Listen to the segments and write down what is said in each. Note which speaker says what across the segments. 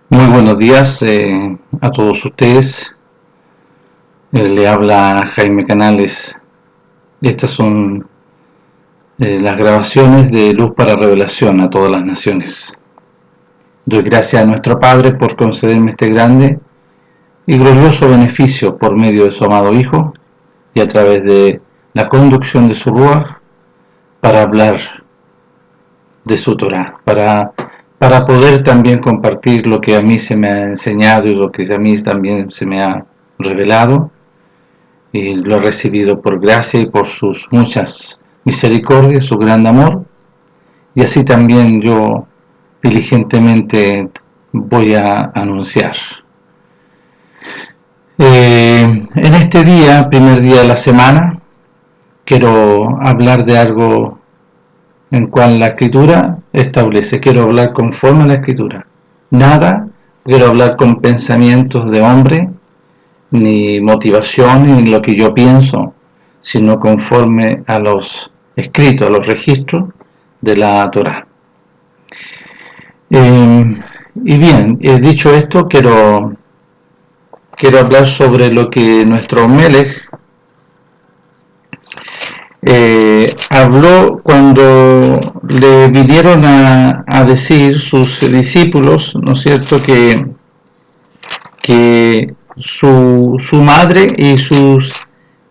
Speaker 1: Muy buenos días a todos ustedes. Le habla Jaime Canales. Estas son las grabaciones de Luz para Revelación a todas las naciones. Doy gracias a nuestro Padre por concederme este grande y glorioso beneficio por medio de su amado Hijo y a través de la conducción de su Ruaj para hablar de su Torah, para poder también compartir lo que a mí se me ha enseñado y lo que a mí también se me ha revelado, y lo he recibido por gracia y por sus muchas misericordias, su gran amor, y así también yo diligentemente voy a anunciar. En este día, primer día de la semana, quiero hablar de algo en cual la Escritura establece. Quiero hablar conforme a la Escritura. Nada, quiero hablar con pensamientos de hombre, ni motivaciones, ni lo que yo pienso, sino conforme a los escritos, a los registros de la Torá. Y bien, dicho esto, quiero hablar sobre lo que nuestro Melech habló cuando le vinieron a decir sus discípulos, ¿no es cierto?, que su madre y sus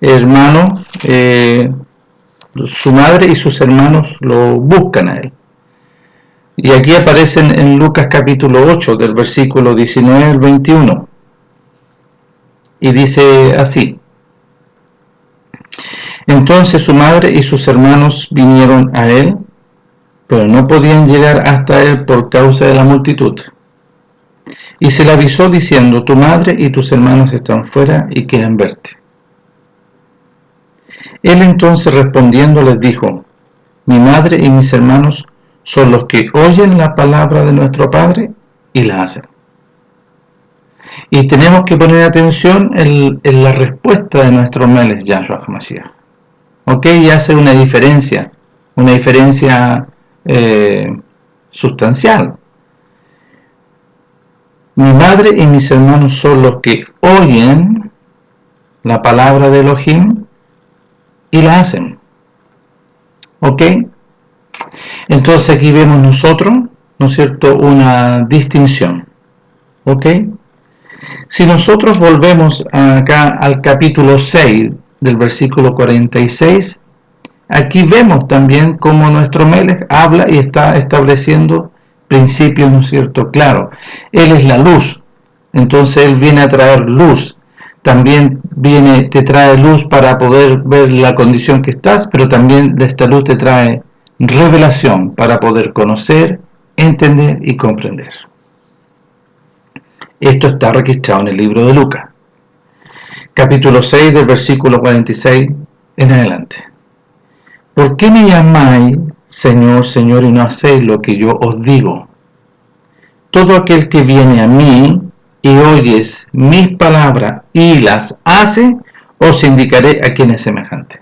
Speaker 1: hermanos, su madre y sus hermanos lo buscan a él. Y aquí aparecen en Lucas capítulo 8, del versículo 19 al 21. Y dice así: Entonces su madre y sus hermanos vinieron a él, pero no podían llegar hasta él por causa de la multitud. Y se le avisó diciendo: Tu madre y tus hermanos están fuera y quieren verte. Él entonces respondiendo les dijo: Mi madre y mis hermanos son los que oyen la palabra de nuestro Padre y la hacen. Y tenemos que poner atención en la respuesta de nuestro Melech Yahshua HaMashiach. ¿Ok? Y hace una diferencia sustancial. Mi madre y mis hermanos son los que oyen la palabra de Elohim y la hacen. ¿Ok? Entonces aquí vemos nosotros, ¿no es cierto?, una distinción. ¿Ok? Si nosotros volvemos acá al capítulo 6 del versículo 46, aquí vemos también cómo nuestro Melech habla y está estableciendo principios, ¿no es cierto?, claro. Él es la luz, entonces Él viene a traer luz. También te trae luz para poder ver la condición que estás, pero también de esta luz te trae revelación para poder conocer, entender y comprender. Esto está registrado en el libro de Lucas, capítulo 6, del versículo 46 en adelante. ¿Por qué me llamáis Señor, Señor, y no hacéis lo que yo os digo? Todo aquel que viene a mí y oyes mis palabras y las hace, os indicaré a quién es semejante.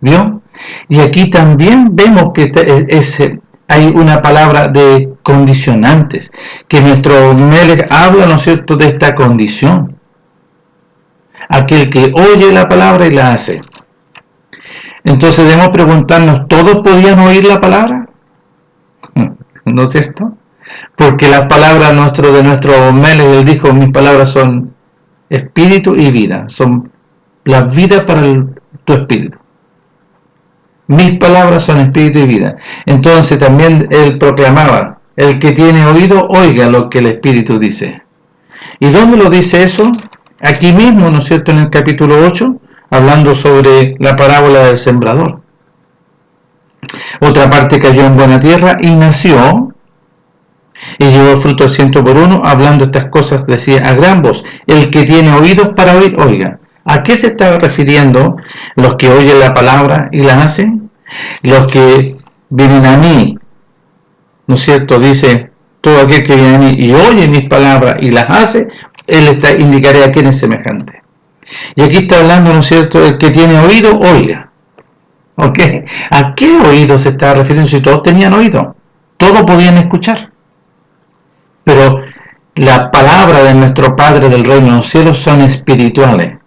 Speaker 1: ¿Vio? Y aquí también vemos que hay una palabra de condicionantes, que nuestro Melech habla, ¿no es cierto?, de esta condición. Aquel que oye la palabra y la hace. Entonces debemos preguntarnos, ¿todos podían oír la palabra? ¿No es cierto? Porque las palabras de nuestro Melech, él dijo: mis palabras son espíritu y vida, son la vida para tu espíritu. Mis palabras son espíritu y vida. Entonces también él proclamaba: el que tiene oído, oiga lo que el Espíritu dice. ¿Y dónde lo dice eso? Aquí mismo, ¿no es cierto?, en el capítulo 8, hablando sobre la parábola del sembrador. Otra parte cayó en buena tierra y nació, y llevó fruto al 100 por 1, hablando estas cosas decía a gran voz: el que tiene oídos para oír, oiga. ¿A qué se estaba refiriendo los que oyen la palabra y la hacen? Los que vienen a mí, ¿no es cierto? Dice: todo aquel que viene a mí y oye mis palabras y las hace, él indicaré a quién es semejante. Y aquí está hablando, ¿no es cierto?, el que tiene oído, oiga. ¿Ok? ¿A qué oído se está refiriendo? Si todos tenían oído, todos podían escuchar. Pero la palabra de nuestro Padre del reino de los cielos son espirituales.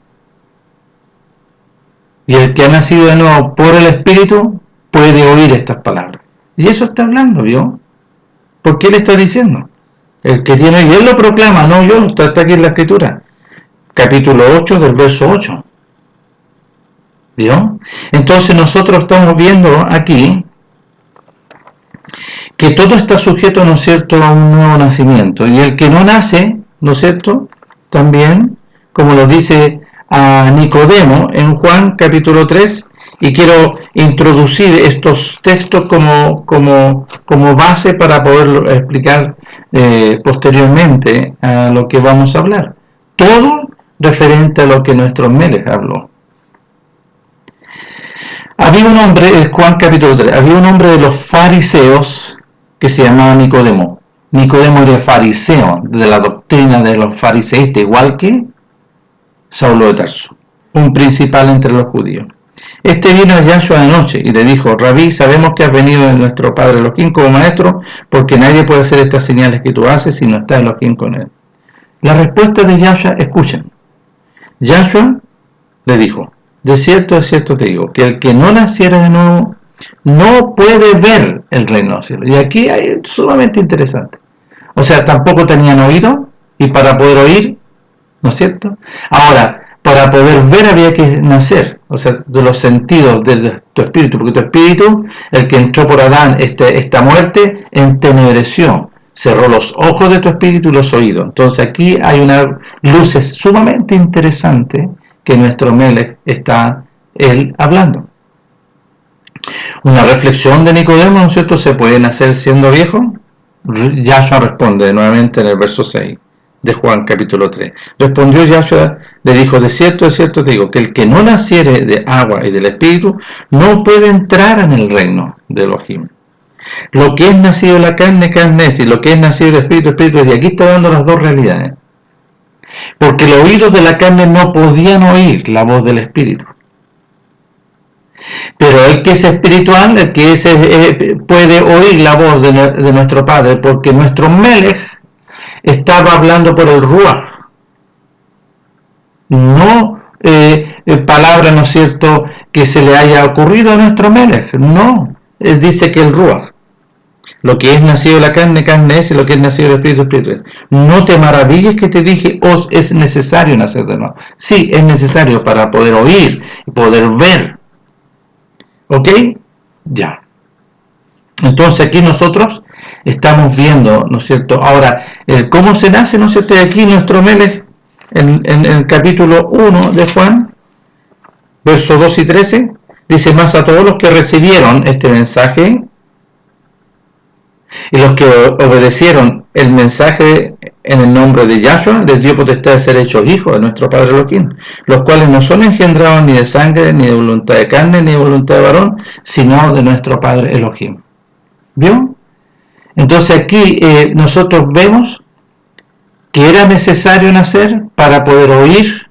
Speaker 1: Y el que ha nacido de nuevo por el Espíritu puede oír estas palabras. Y eso está hablando, ¿vio? ¿Por qué le está diciendo? El que tiene, y él lo proclama, no yo, está aquí en la Escritura. Capítulo 8 del verso 8. ¿Vio? Entonces nosotros estamos viendo aquí que todo está sujeto, ¿no es cierto?, a un nuevo nacimiento. Y el que no nace, ¿no es cierto?, también, como lo dice a Nicodemo en Juan capítulo 3, y quiero introducir estos textos como base para poderlo explicar posteriormente a lo que vamos a hablar. Todo referente a lo que nuestro Melech habló. Había un hombre, Juan capítulo 3, había un hombre de los fariseos que se llamaba Nicodemo. Nicodemo era fariseo, de la doctrina de los fariseístas, igual que Saulo de Tarso, un principal entre los judíos. Este vino a Yahshua de noche y le dijo: Rabí, sabemos que has venido de nuestro padre Elohim como maestro, porque nadie puede hacer estas señales que tú haces si no está Elohim con él. La respuesta de Yahshua, escuchen. Yahshua le dijo: de cierto te digo, que el que no naciera de nuevo no puede ver el reino de los cielos. Y aquí hay sumamente interesante. O sea, tampoco tenían oído, y para poder oír, ¿no es cierto? Ahora, para poder ver había que nacer, o sea, de los sentidos de tu espíritu, porque tu espíritu, el que entró por Adán, esta muerte, entenebreció, cerró los ojos de tu espíritu y los oídos. Entonces aquí hay una luz sumamente interesante que nuestro Melech está él hablando. Una reflexión de Nicodemo, ¿no es cierto? ¿Se puede nacer siendo viejo? Yahshua responde nuevamente en el verso 6 de Juan capítulo 3. Respondió Yahshua, le dijo: de cierto te digo, que el que no naciere de agua y del Espíritu no puede entrar en el reino de Elohim. Lo que es nacido de la carne es, y lo que es nacido del Espíritu, Espíritu es. Y aquí está dando las dos realidades. Porque los oídos de la carne no podían oír la voz del Espíritu. Pero el que es espiritual, el que puede oír la voz de nuestro Padre, porque nuestro Melech estaba hablando por el Ruach. No palabra, ¿no es cierto?, que se le haya ocurrido a nuestro Melech. No, él dice que el Ruach. Lo que es nacido de la carne es, y lo que es nacido del Espíritu, Espíritu es. No te maravilles que te dije, os es necesario nacer de nuevo. Sí, es necesario para poder oír y poder ver. ¿Ok? Ya. Entonces aquí nosotros estamos viendo, ¿no es cierto? Ahora, ¿cómo se nace, no es cierto? Aquí nuestro Melech, en el capítulo 1 de Juan, versos 2 y 13, dice: más a todos los que recibieron este mensaje y los que obedecieron el mensaje en el nombre de Yahshua, les dio potestad de ser hechos hijos de nuestro Padre Elohim, los cuales no son engendrados ni de sangre, ni de voluntad de carne, ni de voluntad de varón, sino de nuestro Padre Elohim. ¿Vio? Entonces aquí nosotros vemos que era necesario nacer para poder oír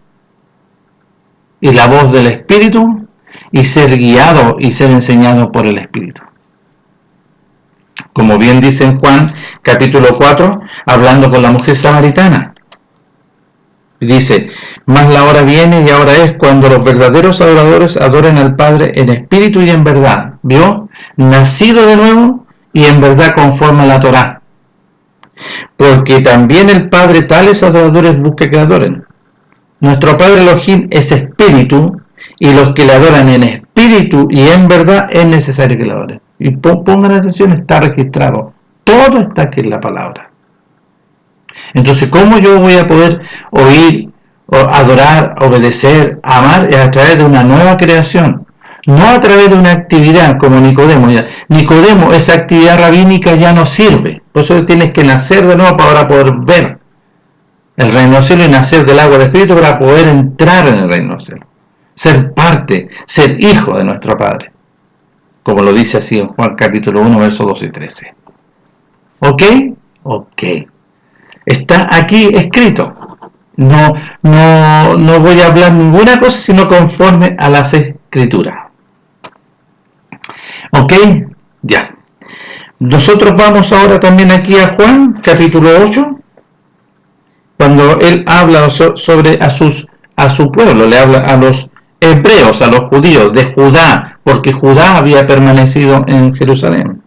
Speaker 1: y la voz del Espíritu y ser guiado y ser enseñado por el Espíritu. Como bien dice en Juan capítulo 4, hablando con la mujer samaritana, dice: mas la hora viene y ahora es cuando los verdaderos adoradores adoren al Padre en espíritu y en verdad. ¿Vio? Nacido de nuevo y en verdad conforme a la Torá. Porque también el Padre tales adoradores busca que adoren. Nuestro Padre Elohim es espíritu, y los que le adoran en espíritu y en verdad es necesario que le adoren. Y pongan atención, está registrado. Todo está aquí en la palabra. Entonces, ¿cómo yo voy a poder oír, adorar, obedecer, amar? Es a través de una nueva creación. No a través de una actividad como Nicodemo. Nicodemo, esa actividad rabínica ya no sirve. Por eso tienes que nacer de nuevo para poder ver el reino del cielo y nacer del agua del Espíritu para poder entrar en el reino del cielo. Ser parte, ser hijo de nuestro Padre. Como lo dice así en Juan capítulo 1, versos 2 y 13. ¿Ok? Ok. Está aquí escrito. No voy a hablar ninguna cosa sino conforme a las escrituras. ¿Ok? Ya. Nosotros vamos ahora también aquí a Juan capítulo 8. cuando él habla sobre a su pueblo, le habla a los hebreos, a los judíos de Judá, porque Judá había permanecido en Jerusalén.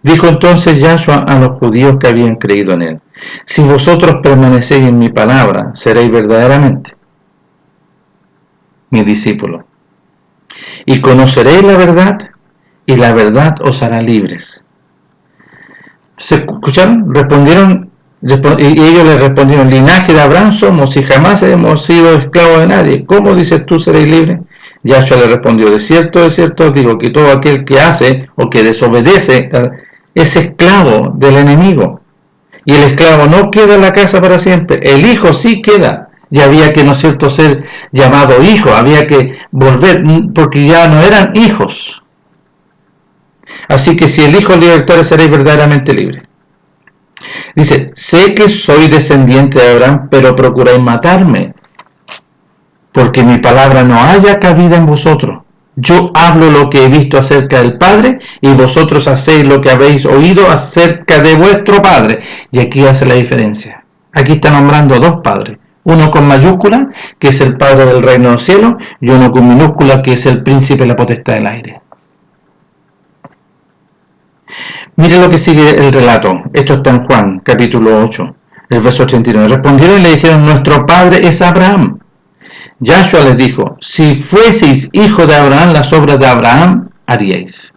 Speaker 1: Dijo entonces Yahshua a los judíos que habían creído en él: si vosotros permanecéis en mi palabra, seréis verdaderamente mis discípulos, y conoceréis la verdad, y la verdad os hará libres. ¿Se escucharon? Y ellos le respondieron: linaje de Abraham somos, y jamás hemos sido esclavos de nadie. ¿Cómo dices tú seréis libres? Yahshua le respondió: de cierto os digo que todo aquel que hace o que desobedece es esclavo del enemigo. Y el esclavo no queda en la casa para siempre, el hijo sí queda. Y había que, ¿no es cierto?, ser llamado hijo, había que volver, porque ya no eran hijos. Así que si el hijo libertare, seréis verdaderamente libres. Dice: sé que soy descendiente de Abraham, pero procuráis matarme, porque mi palabra no haya cabida en vosotros. Yo hablo lo que he visto acerca del Padre, y vosotros hacéis lo que habéis oído acerca de vuestro Padre. Y aquí hace la diferencia. Aquí está nombrando dos padres. Uno con mayúscula, que es el Padre del reino de los cielos, y uno con minúscula, que es el príncipe de la potestad del aire. Mire lo que sigue el relato. Esto está en Juan, capítulo 8, el verso 89. Respondieron y le dijeron: nuestro padre es Abraham. Yahshua les dijo: si fueseis hijo de Abraham, las obras de Abraham haríais.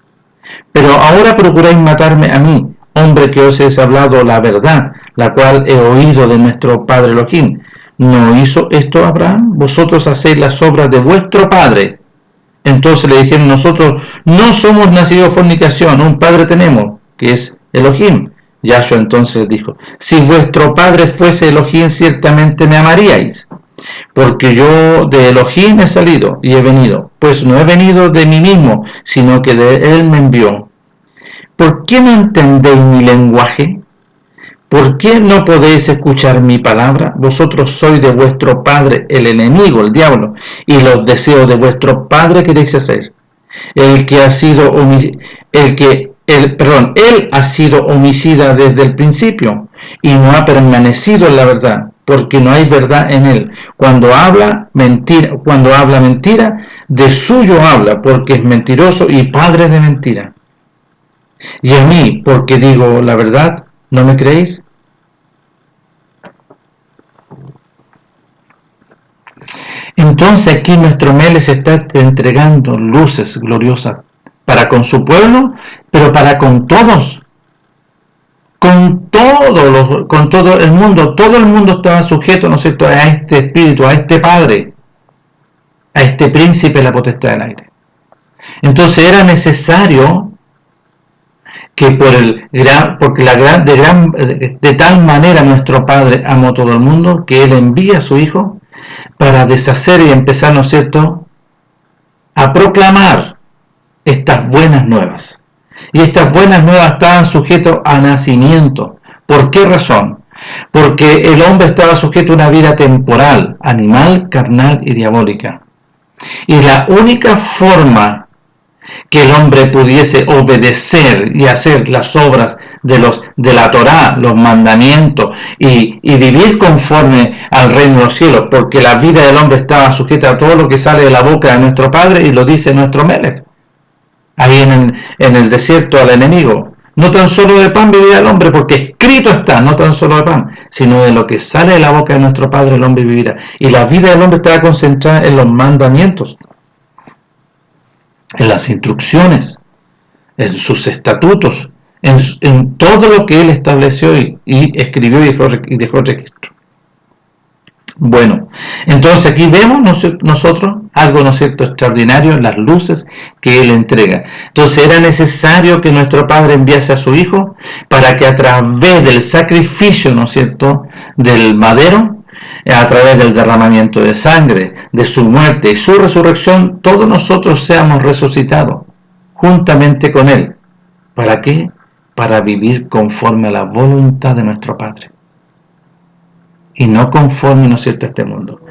Speaker 1: Pero ahora procuráis matarme a mí, hombre que os he hablado la verdad, la cual he oído de nuestro padre Elohim. ¿No hizo esto Abraham? Vosotros hacéis las obras de vuestro padre. Entonces le dijeron: nosotros no somos nacidos de fornicación, un padre tenemos, que es Elohim. Yahshua entonces dijo: si vuestro padre fuese Elohim, ciertamente me amaríais, porque yo de Elohim he salido y he venido, pues no he venido de mí mismo, sino que de él me envió. ¿Por qué no entendéis mi lenguaje? ¿Por qué no podéis escuchar mi palabra? Vosotros sois de vuestro padre el enemigo, el diablo, y los deseos de vuestro padre queréis hacer. Él ha sido homicida desde el principio, y no ha permanecido en la verdad, porque no hay verdad en él. Cuando habla mentira, de suyo habla, porque es mentiroso y padre de mentira. Y a mí, porque digo la verdad, ¿no me creéis? Entonces aquí nuestro Meles está entregando luces gloriosas para con su pueblo, pero para con todos, con todo el mundo. Todo el mundo estaba sujeto, ¿no es cierto?, a este espíritu, a este padre, a este príncipe de la potestad del aire. Entonces era necesario que de tal manera nuestro Padre amó todo el mundo, que Él envía a su Hijo para deshacer y empezar, ¿no es cierto?, a proclamar estas buenas nuevas. Y estas buenas nuevas estaban sujetas a nacimiento. ¿Por qué razón? Porque el hombre estaba sujeto a una vida temporal, animal, carnal y diabólica. Y la única forma que el hombre pudiese obedecer y hacer las obras de la Torá, los mandamientos, y vivir conforme al reino de los cielos, porque la vida del hombre estaba sujeta a todo lo que sale de la boca de nuestro Padre, y lo dice nuestro Melech, ahí en el desierto al enemigo: no tan solo de pan vivirá el hombre, porque escrito está, no tan solo de pan, sino de lo que sale de la boca de nuestro Padre el hombre vivirá. Y la vida del hombre estaba concentrada en los mandamientos, en las instrucciones, en sus estatutos, en todo lo que él estableció y escribió y dejó registro. Bueno, entonces aquí vemos nosotros algo, ¿no es cierto?, extraordinario, las luces que él entrega. Entonces era necesario que nuestro Padre enviase a su Hijo para que a través del sacrificio, ¿no es cierto?, del madero, a través del derramamiento de sangre, de su muerte y su resurrección, todos nosotros seamos resucitados juntamente con Él. ¿Para qué? Para vivir conforme a la voluntad de nuestro Padre, y no conforme, ¿no es cierto?, a este mundo.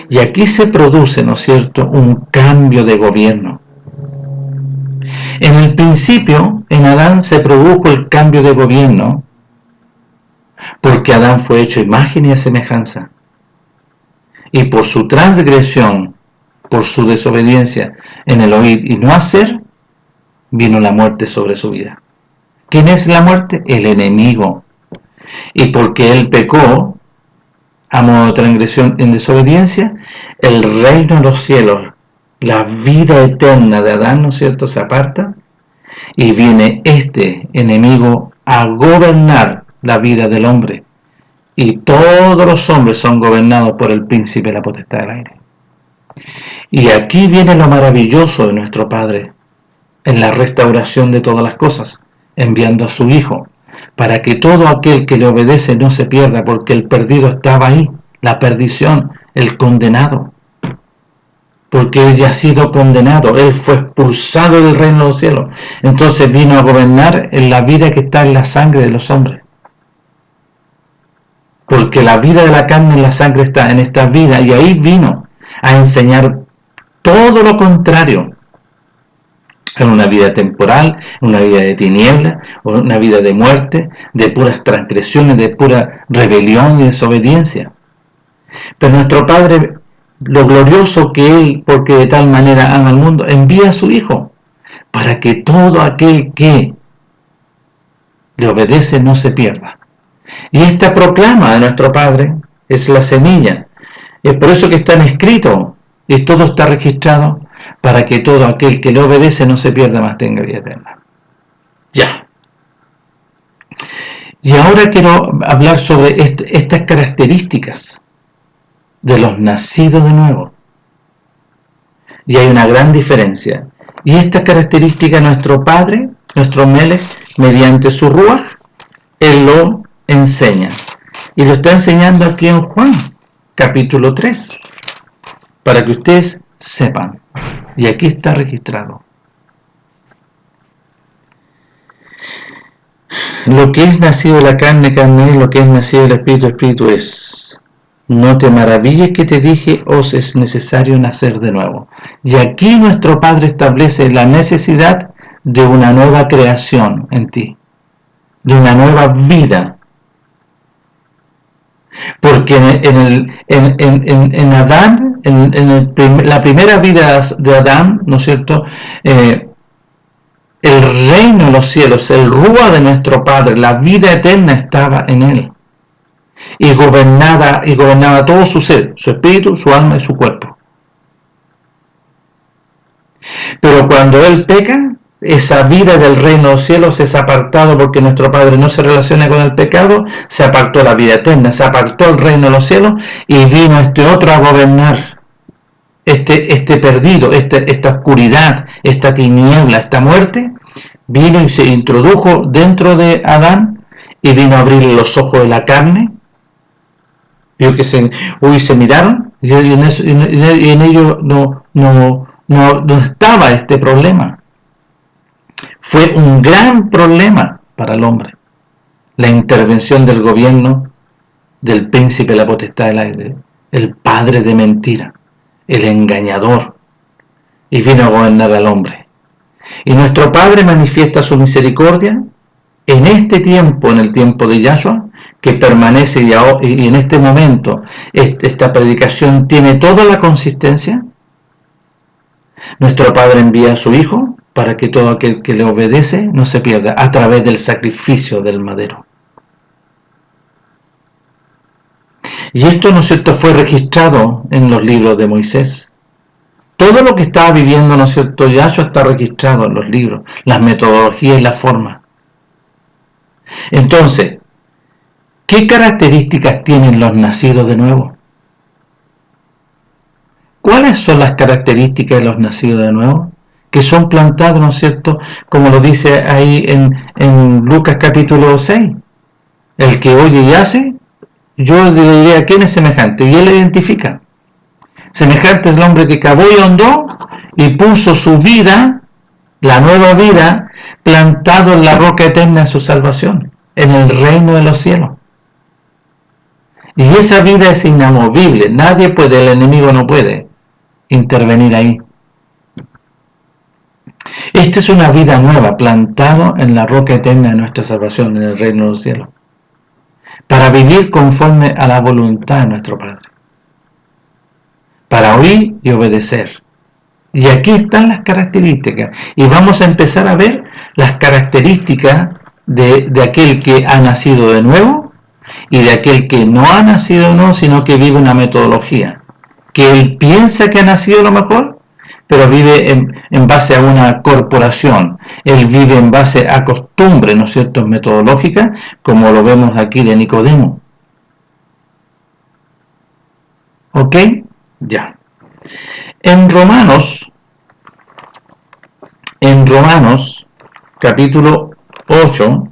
Speaker 1: Y aquí se produce, ¿no es cierto?, un cambio de gobierno. En el principio, en Adán se produjo el cambio de gobierno, porque porque Adán fue hecho imagen y semejanza. Y por su transgresión, por su desobediencia en el oír y no hacer, vino la muerte sobre su vida. ¿Quién es la muerte? El enemigo. Y porque él pecó, a modo de transgresión en desobediencia, el reino de los cielos, la vida eterna de Adán, ¿no es cierto?, se aparta, y viene este enemigo a gobernar la vida del hombre. Y todos los hombres son gobernados por el príncipe de la potestad del aire. Y aquí viene lo maravilloso de nuestro Padre, en la restauración de todas las cosas, enviando a su Hijo, para que todo aquel que le obedece no se pierda, porque el perdido estaba ahí, la perdición, el condenado, porque él ya ha sido condenado, él fue expulsado del reino de los cielos, entonces vino a gobernar en la vida que está en la sangre de los hombres, porque la vida de la carne en la sangre está en esta vida, y ahí vino a enseñar todo lo contrario, en una vida temporal, en una vida de tinieblas, o una vida de muerte, de puras transgresiones, de pura rebelión y desobediencia. Pero nuestro Padre, lo glorioso que Él, porque de tal manera ama al mundo, envía a su Hijo, para que todo aquel que le obedece no se pierda. Y esta proclama de nuestro Padre es la semilla. Es por eso que están escritos, y todo está registrado, para que todo aquel que le obedece no se pierda, más tenga vida eterna. Ya. Y ahora quiero hablar sobre estas características de los nacidos de nuevo. Y hay una gran diferencia. Y esta característica nuestro Padre, nuestro Melech, mediante su Ruaj, Él lo enseña. Y lo está enseñando aquí en Juan, capítulo 3, para que ustedes sepan. Y aquí está registrado. Lo que es nacido de la carne, carne es; lo que es nacido del Espíritu, Espíritu es. No te maravilles que te dije, os es necesario nacer de nuevo. Y aquí nuestro Padre establece la necesidad de una nueva creación en ti, de una nueva vida. Porque en Adán, la primera vida de Adán, ¿no es cierto?, el reino de los cielos, el Ruaj de nuestro Padre, la vida eterna estaba en él. Y gobernaba todo su ser, su espíritu, su alma y su cuerpo. Pero cuando él peca, esa vida del reino de los cielos es apartado, porque nuestro Padre no se relaciona con el pecado, se apartó la vida eterna, se apartó el reino de los cielos, y vino este otro a gobernar, este perdido, esta oscuridad, esta tiniebla, esta muerte, vino y se introdujo dentro de Adán, y vino a abrir los ojos de la carne. Vio que se miraron, y en ellos no estaba este problema. Fue un gran problema para el hombre, la intervención del gobierno del príncipe de la potestad del aire, el padre de mentira, el engañador, y vino a gobernar al hombre. Y nuestro Padre manifiesta su misericordia en este tiempo, en el tiempo de Yahshua, que permanece, y en este momento esta predicación tiene toda la consistencia. Nuestro Padre envía a su Hijo para que todo aquel que le obedece no se pierda, a través del sacrificio del madero. Y esto, ¿no es cierto?, fue registrado en los libros de Moisés. Todo lo que estaba viviendo, ¿no es cierto?, Yahshua está registrado en los libros, las metodologías y la forma. Entonces, ¿qué características tienen los nacidos de nuevo? ¿Cuáles son las características de los nacidos de nuevo? Que son plantados, ¿no es cierto?, como lo dice ahí en Lucas capítulo 6. El que oye y hace, yo le diré a quién es semejante, y él le identifica. Semejante es el hombre que cavó y hondó y puso su vida, la nueva vida, plantado en la roca eterna de su salvación, en el reino de los cielos. Y esa vida es inamovible, nadie puede, el enemigo no puede intervenir ahí. Esta es una vida nueva, plantado en la roca eterna de nuestra salvación, en el reino de los cielos. para vivir conforme a la voluntad de nuestro Padre, para oír y obedecer. Y aquí están las características, y vamos a empezar a ver las características de aquel que ha nacido de nuevo y de aquel que no ha nacido de nuevo, sino que vive una metodología, que él piensa que ha nacido lo mejor, pero vive en base a una corporación, él vive en base a costumbres, ¿no es cierto?, metodológicas, como lo vemos aquí de Nicodemo. ¿Ok? Ya. En Romanos, capítulo 8,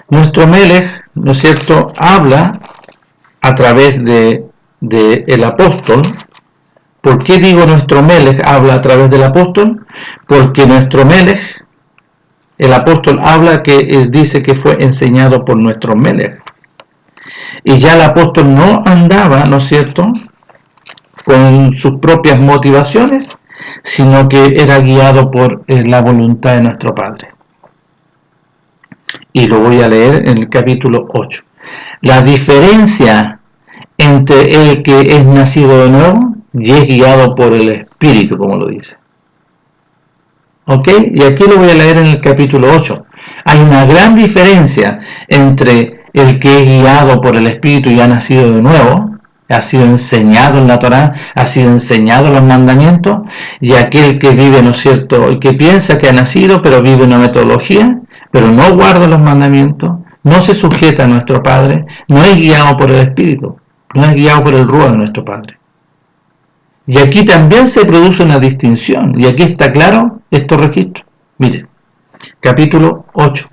Speaker 1: nuestro Melech, ¿no es cierto?, habla a través de el apóstol. ¿Por qué digo nuestro Melech habla a través del apóstol? Porque nuestro Melech, el apóstol habla que dice que fue enseñado por nuestro Melech. Y ya el apóstol no andaba, ¿no es cierto?, con sus propias motivaciones, sino que era guiado por la voluntad de nuestro Padre. Y lo voy a leer en el capítulo 8. La diferencia entre el que es nacido de nuevo y es guiado por el Espíritu, como lo dice. ¿Ok? Y aquí lo voy a leer en el capítulo 8. Hay una gran diferencia entre el que es guiado por el Espíritu y ha nacido de nuevo, ha sido enseñado en la Torá, ha sido enseñado los mandamientos, y aquel que vive, ¿no es cierto?, y que piensa que ha nacido, pero vive una metodología, pero no guarda los mandamientos, no se sujeta a nuestro Padre, no es guiado por el Espíritu, no es guiado por el Ruach de nuestro Padre. Y aquí también se produce una distinción, y aquí está claro estos registros. Miren, capítulo 8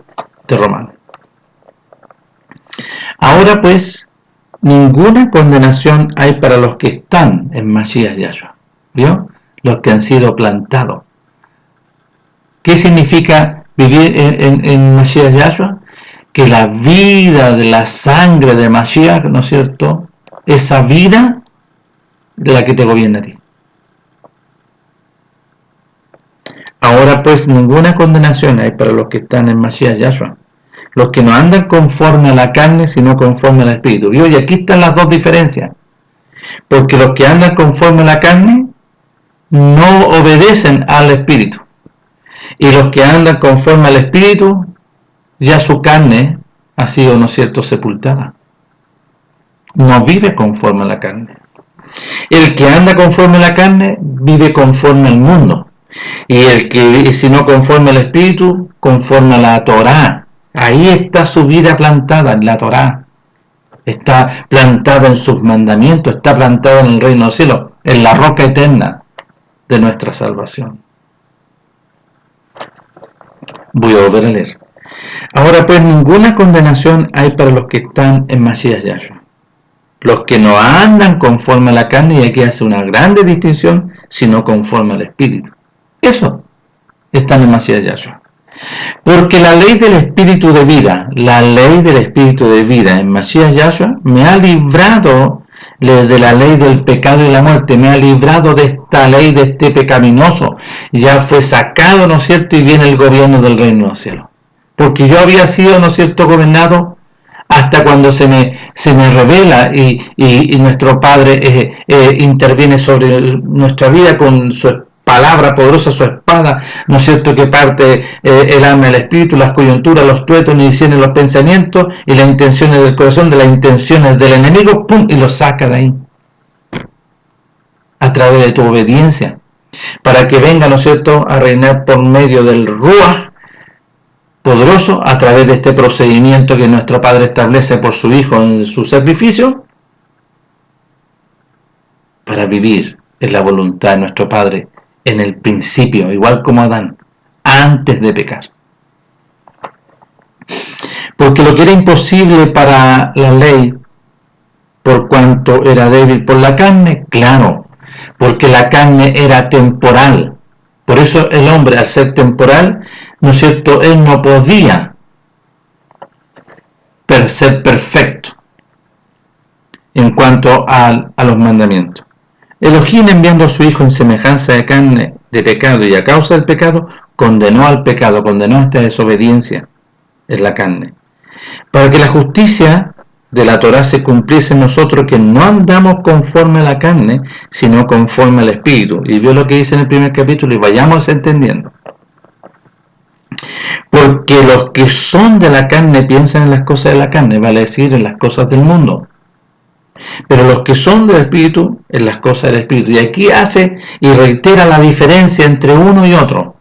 Speaker 1: de Romanos. Ahora pues, ninguna condenación hay para los que están en Mashiach Yahshua. ¿Vio? Los que han sido plantados. ¿Qué significa vivir en Mashiach Yahshua? Que la vida de la sangre de Mashiach, ¿no es cierto?, esa vida de la que te gobierna a ti. Ahora pues ninguna condenación hay para los que están en Mashiach Yahshua, los que no andan conforme a la carne, sino conforme al Espíritu. ¿Vio? Y aquí están las dos diferencias. Porque los que andan conforme a la carne no obedecen al Espíritu. Y los que andan conforme al Espíritu, ya su carne ha sido, ¿no es cierto?, sepultada. No vive conforme a la carne. El que anda conforme a la carne vive conforme al mundo. Y el que, si no conforme al Espíritu, conforme a la Torá. Ahí está su vida plantada, en la Torá. Está plantada en sus mandamientos, está plantada en el reino de los cielos, en la roca eterna de nuestra salvación. Voy a volver a leer. Ahora pues ninguna condenación hay para los que están en Mashiach Yahshua. Los que no andan conforme a la carne, y aquí hace una grande distinción, sino conforme al Espíritu. Eso están en Mashiach Yahshua. Porque la ley del Espíritu de vida, en Mashiach Yahshua, me ha librado de la ley del pecado y la muerte, me ha librado de esta ley, de este pecaminoso. Ya fue sacado, ¿no es cierto?, y viene el gobierno del reino del cielo. Porque yo había sido, ¿no es cierto?, gobernado hasta cuando se me revela y nuestro Padre interviene sobre nuestra vida con su palabra poderosa, su espada, ¿no es cierto?, que parte el alma, el espíritu, las coyunturas, los tuétanos, y discierne los pensamientos y las intenciones del corazón, de las intenciones del enemigo, ¡pum!, y los saca de ahí, a través de tu obediencia, para que venga, ¿no es cierto?, a reinar por medio del Ruach poderoso, a través de este procedimiento que nuestro Padre establece por su Hijo en su sacrificio, para vivir en la voluntad de nuestro Padre en el principio, igual como Adán, antes de pecar. Porque lo que era imposible para la ley, por cuanto era débil por la carne, claro, porque la carne era temporal. Por eso el hombre, al ser temporal, ¿no es cierto?, él no podía ser perfecto en cuanto a los mandamientos. Elohim, enviando a su Hijo en semejanza de carne de pecado y a causa del pecado, condenó al pecado, condenó esta desobediencia en la carne, para que la justicia de la Torá se cumpliese en nosotros, que no andamos conforme a la carne, sino conforme al Espíritu. Y veo lo que dice en el primer capítulo y vayamos entendiendo. Porque los que son de la carne piensan en las cosas de la carne, vale decir, en las cosas del mundo. Pero los que son del Espíritu, en las cosas del Espíritu. Y aquí hace y reitera la diferencia entre uno y otro.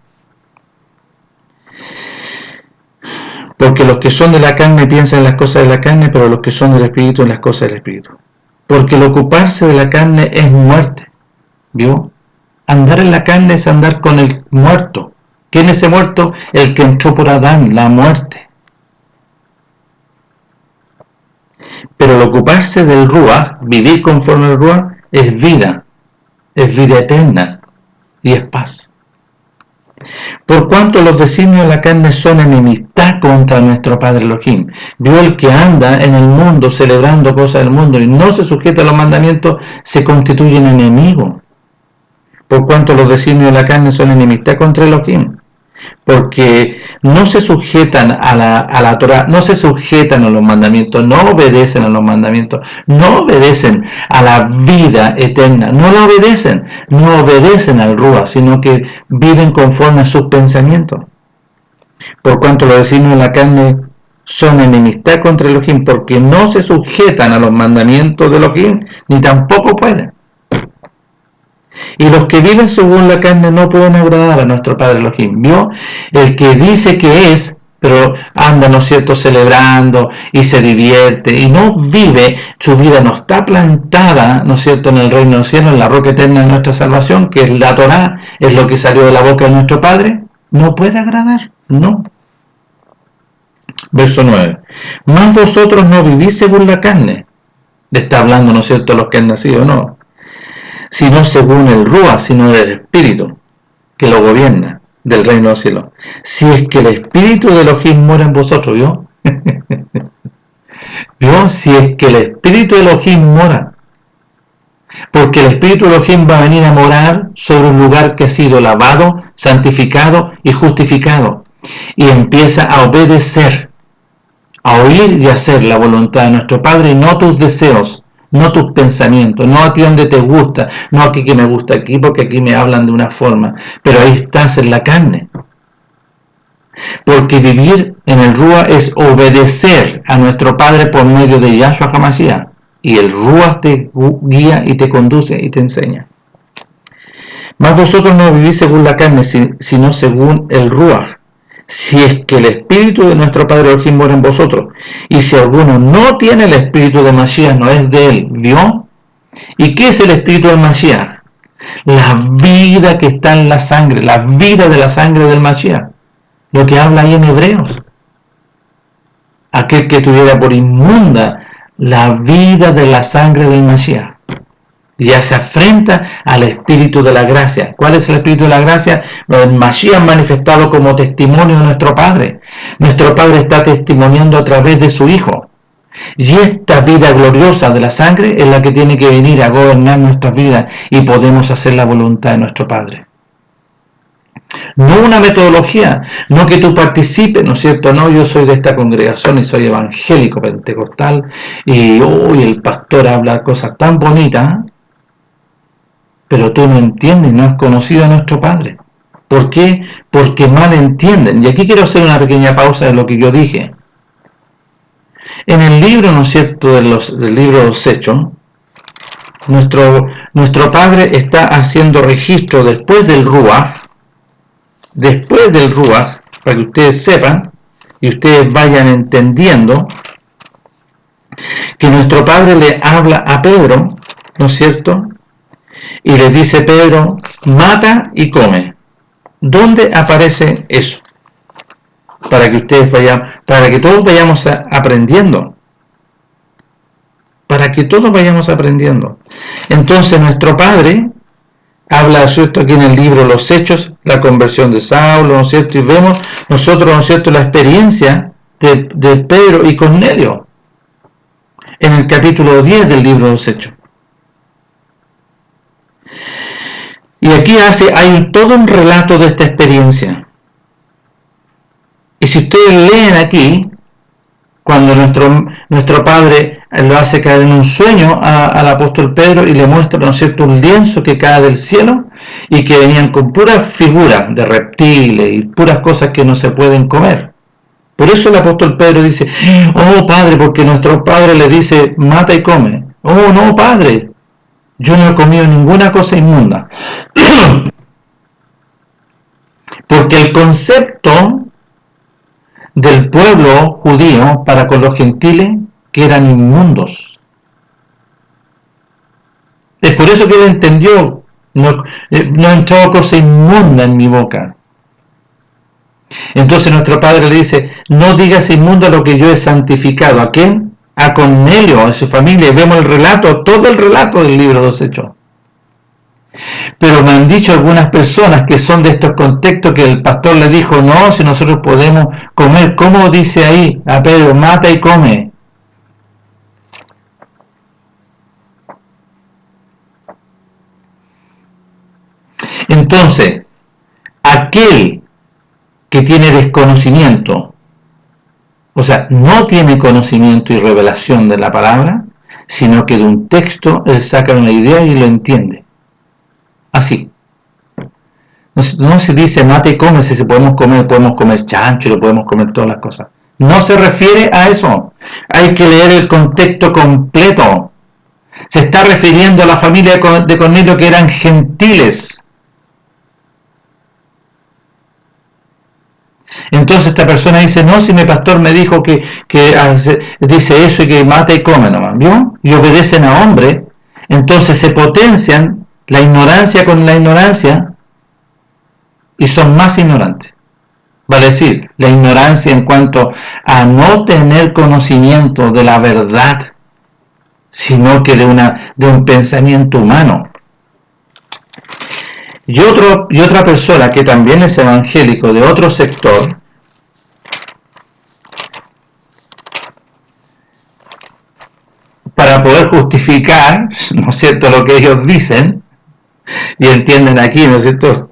Speaker 1: Porque los que son de la carne piensan en las cosas de la carne, pero los que son del Espíritu en las cosas del Espíritu. Porque el ocuparse de la carne es muerte. ¿Vio? Andar en la carne es andar con el muerto. ¿Quién es ese muerto? El que entró por Adán, la muerte. Pero el ocuparse del Ruach, vivir conforme al Ruach, es vida eterna y es paz. Por cuanto los designios de la carne son enemistad contra nuestro Padre Elohim. Vio el que anda en el mundo celebrando cosas del mundo y no se sujeta a los mandamientos, se constituye en enemigo. Por cuanto los designios de la carne son enemistad contra Elohim. Porque no se sujetan a la Torah, no se sujetan a los mandamientos, no obedecen a los mandamientos, no obedecen a la vida eterna, no la obedecen, no obedecen al Ruach, sino que viven conforme a sus pensamientos. Por cuanto los designios de la carne son enemistad contra Elohim, porque no se sujetan a los mandamientos de Elohim, ni tampoco pueden. Y los que viven según la carne no pueden agradar a nuestro Padre Elohim. ¿Vio? El que dice que es, pero anda, ¿no es cierto?, celebrando y se divierte y no vive, su vida no está plantada, ¿no es cierto?, en el reino del cielo, en la roca eterna de nuestra salvación, que es la Torá, es lo que salió de la boca de nuestro Padre, no puede agradar, no. Verso 9. Mas vosotros no vivís según la carne. Le está hablando, ¿no es cierto?, a los que han nacido, no. Sino según el Ruach, sino del Espíritu, que lo gobierna, del reino del cielo. Si es que el Espíritu de Elohim mora en vosotros, ¿vio? ¿Vio? Si es que el Espíritu de Elohim mora. Porque el Espíritu de Elohim va a venir a morar sobre un lugar que ha sido lavado, santificado y justificado. Y empieza a obedecer, a oír y hacer la voluntad de nuestro Padre y no tus deseos, no tus pensamientos, no a ti donde te gusta, no aquí que me gusta aquí porque aquí me hablan de una forma, pero ahí estás en la carne. Porque vivir en el Ruach es obedecer a nuestro Padre por medio de Yahshua HaMashiach, y el Ruach te guía y te conduce y te enseña. Mas vosotros no vivís según la carne, sino según el Ruach. Si es que el Espíritu de nuestro Padre Elohim mora en vosotros, y si alguno no tiene el Espíritu de Mashiach, no es de él, ¿vio? ¿Y qué es el Espíritu de Mashiach? La vida que está en la sangre, la vida de la sangre del Mashiach, lo que habla ahí en Hebreos. Aquel que tuviera por inmunda la vida de la sangre del Mashiach. Ya se afrenta al Espíritu de la gracia. ¿Cuál es el Espíritu de la gracia? El Mashiach manifestado como testimonio de nuestro Padre. Nuestro Padre está testimoniando a través de su Hijo. Y esta vida gloriosa de la sangre es la que tiene que venir a gobernar nuestras vidas y podemos hacer la voluntad de nuestro Padre. No una metodología, no que tú participes, ¿no es cierto? No, yo soy de esta congregación y soy evangélico pentecostal y hoy el pastor habla cosas tan bonitas, ¿eh? Pero tú no entiendes, no has conocido a nuestro Padre. ¿Por qué? Porque mal entienden. Y aquí quiero hacer una pequeña pausa de lo que yo dije. En el libro, ¿no es cierto?, del libro de los Hechos, nuestro Padre está haciendo registro después del Ruach, para que ustedes sepan y ustedes vayan entendiendo que nuestro Padre le habla a Pedro, ¿no es cierto?, y le dice: Pedro, mata y come. ¿Dónde aparece eso? Para que ustedes vayan, para que todos vayamos aprendiendo. Para que todos vayamos aprendiendo. Entonces nuestro Padre habla, ¿cierto?, aquí en el libro Los Hechos, la conversión de Saulo, ¿no es cierto? Y vemos nosotros, ¿no es cierto?, la experiencia de Pedro y Cornelio en el capítulo 10 del libro de Los Hechos. Y aquí hay todo un relato de esta experiencia. Y si ustedes leen aquí, cuando nuestro Padre lo hace caer en un sueño al apóstol Pedro y le muestra, ¿no es cierto?, un lienzo que cae del cielo y que venían con puras figuras de reptiles y puras cosas que no se pueden comer. Por eso el apóstol Pedro dice, oh Padre, porque nuestro Padre le dice, mata y come. Oh no, Padre, yo no he comido ninguna cosa inmunda. Porque el concepto del pueblo judío para con los gentiles que eran inmundos. Es por eso que él entendió, no ha entrado cosa inmunda en mi boca. Entonces nuestro Padre le dice, no digas inmundo lo que yo he santificado. ¿A quién? A Cornelio, a su familia. Y vemos el relato, todo el relato del libro de los Hechos. Pero me han dicho algunas personas que son de estos contextos que el pastor le dijo, no, si nosotros podemos comer, ¿cómo dice ahí a Pedro, mata y come? Entonces, aquel que tiene desconocimiento, o sea, no tiene conocimiento y revelación de la palabra, sino que de un texto él saca una idea y lo entiende. Así. No se dice mata y come, si podemos comer chancho, lo podemos comer todas las cosas. No se refiere a eso. Hay que leer el contexto completo. Se está refiriendo a la familia de Cornelio que eran gentiles. Entonces esta persona dice, no, si mi pastor me dijo que dice eso y que mata y come nomás, ¿vio? Y obedecen a hombre, entonces se potencian la ignorancia con la ignorancia y son más ignorantes. Vale decir, la ignorancia en cuanto a no tener conocimiento de la verdad, sino que de un pensamiento humano. Y otra persona que también es evangélico de otro sector, para poder justificar, ¿no es cierto?, lo que ellos dicen, y entienden aquí, ¿no es cierto?,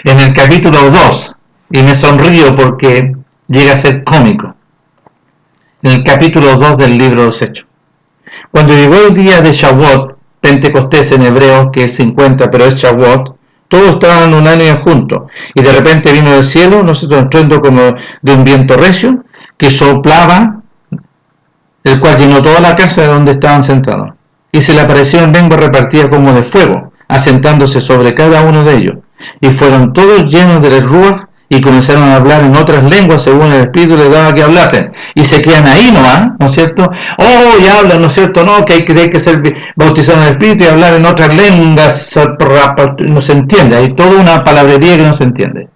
Speaker 1: en el capítulo 2, y me sonrío porque llega a ser cómico, en el capítulo 2 del libro de los Hechos. Cuando llegó el día de Shavuot, Pentecostés en hebreo, que es 50, pero es Shavuot, todos estaban unánime juntos, y de repente vino del cielo, no sé, un estruendo como de un viento recio, que soplaba, el cual llenó toda la casa de donde estaban sentados, y se le aparecieron lenguas repartidas como de fuego, asentándose sobre cada uno de ellos, y fueron todos llenos del Ruach, y comenzaron a hablar en otras lenguas según el Espíritu les daba que hablasen, y se quedan ahí nomás, ¿no es cierto? Oh, y hablan, ¿no es cierto? No, que hay que ser bautizados en el Espíritu y hablar en otras lenguas, no se entiende, hay toda una palabrería que no se entiende.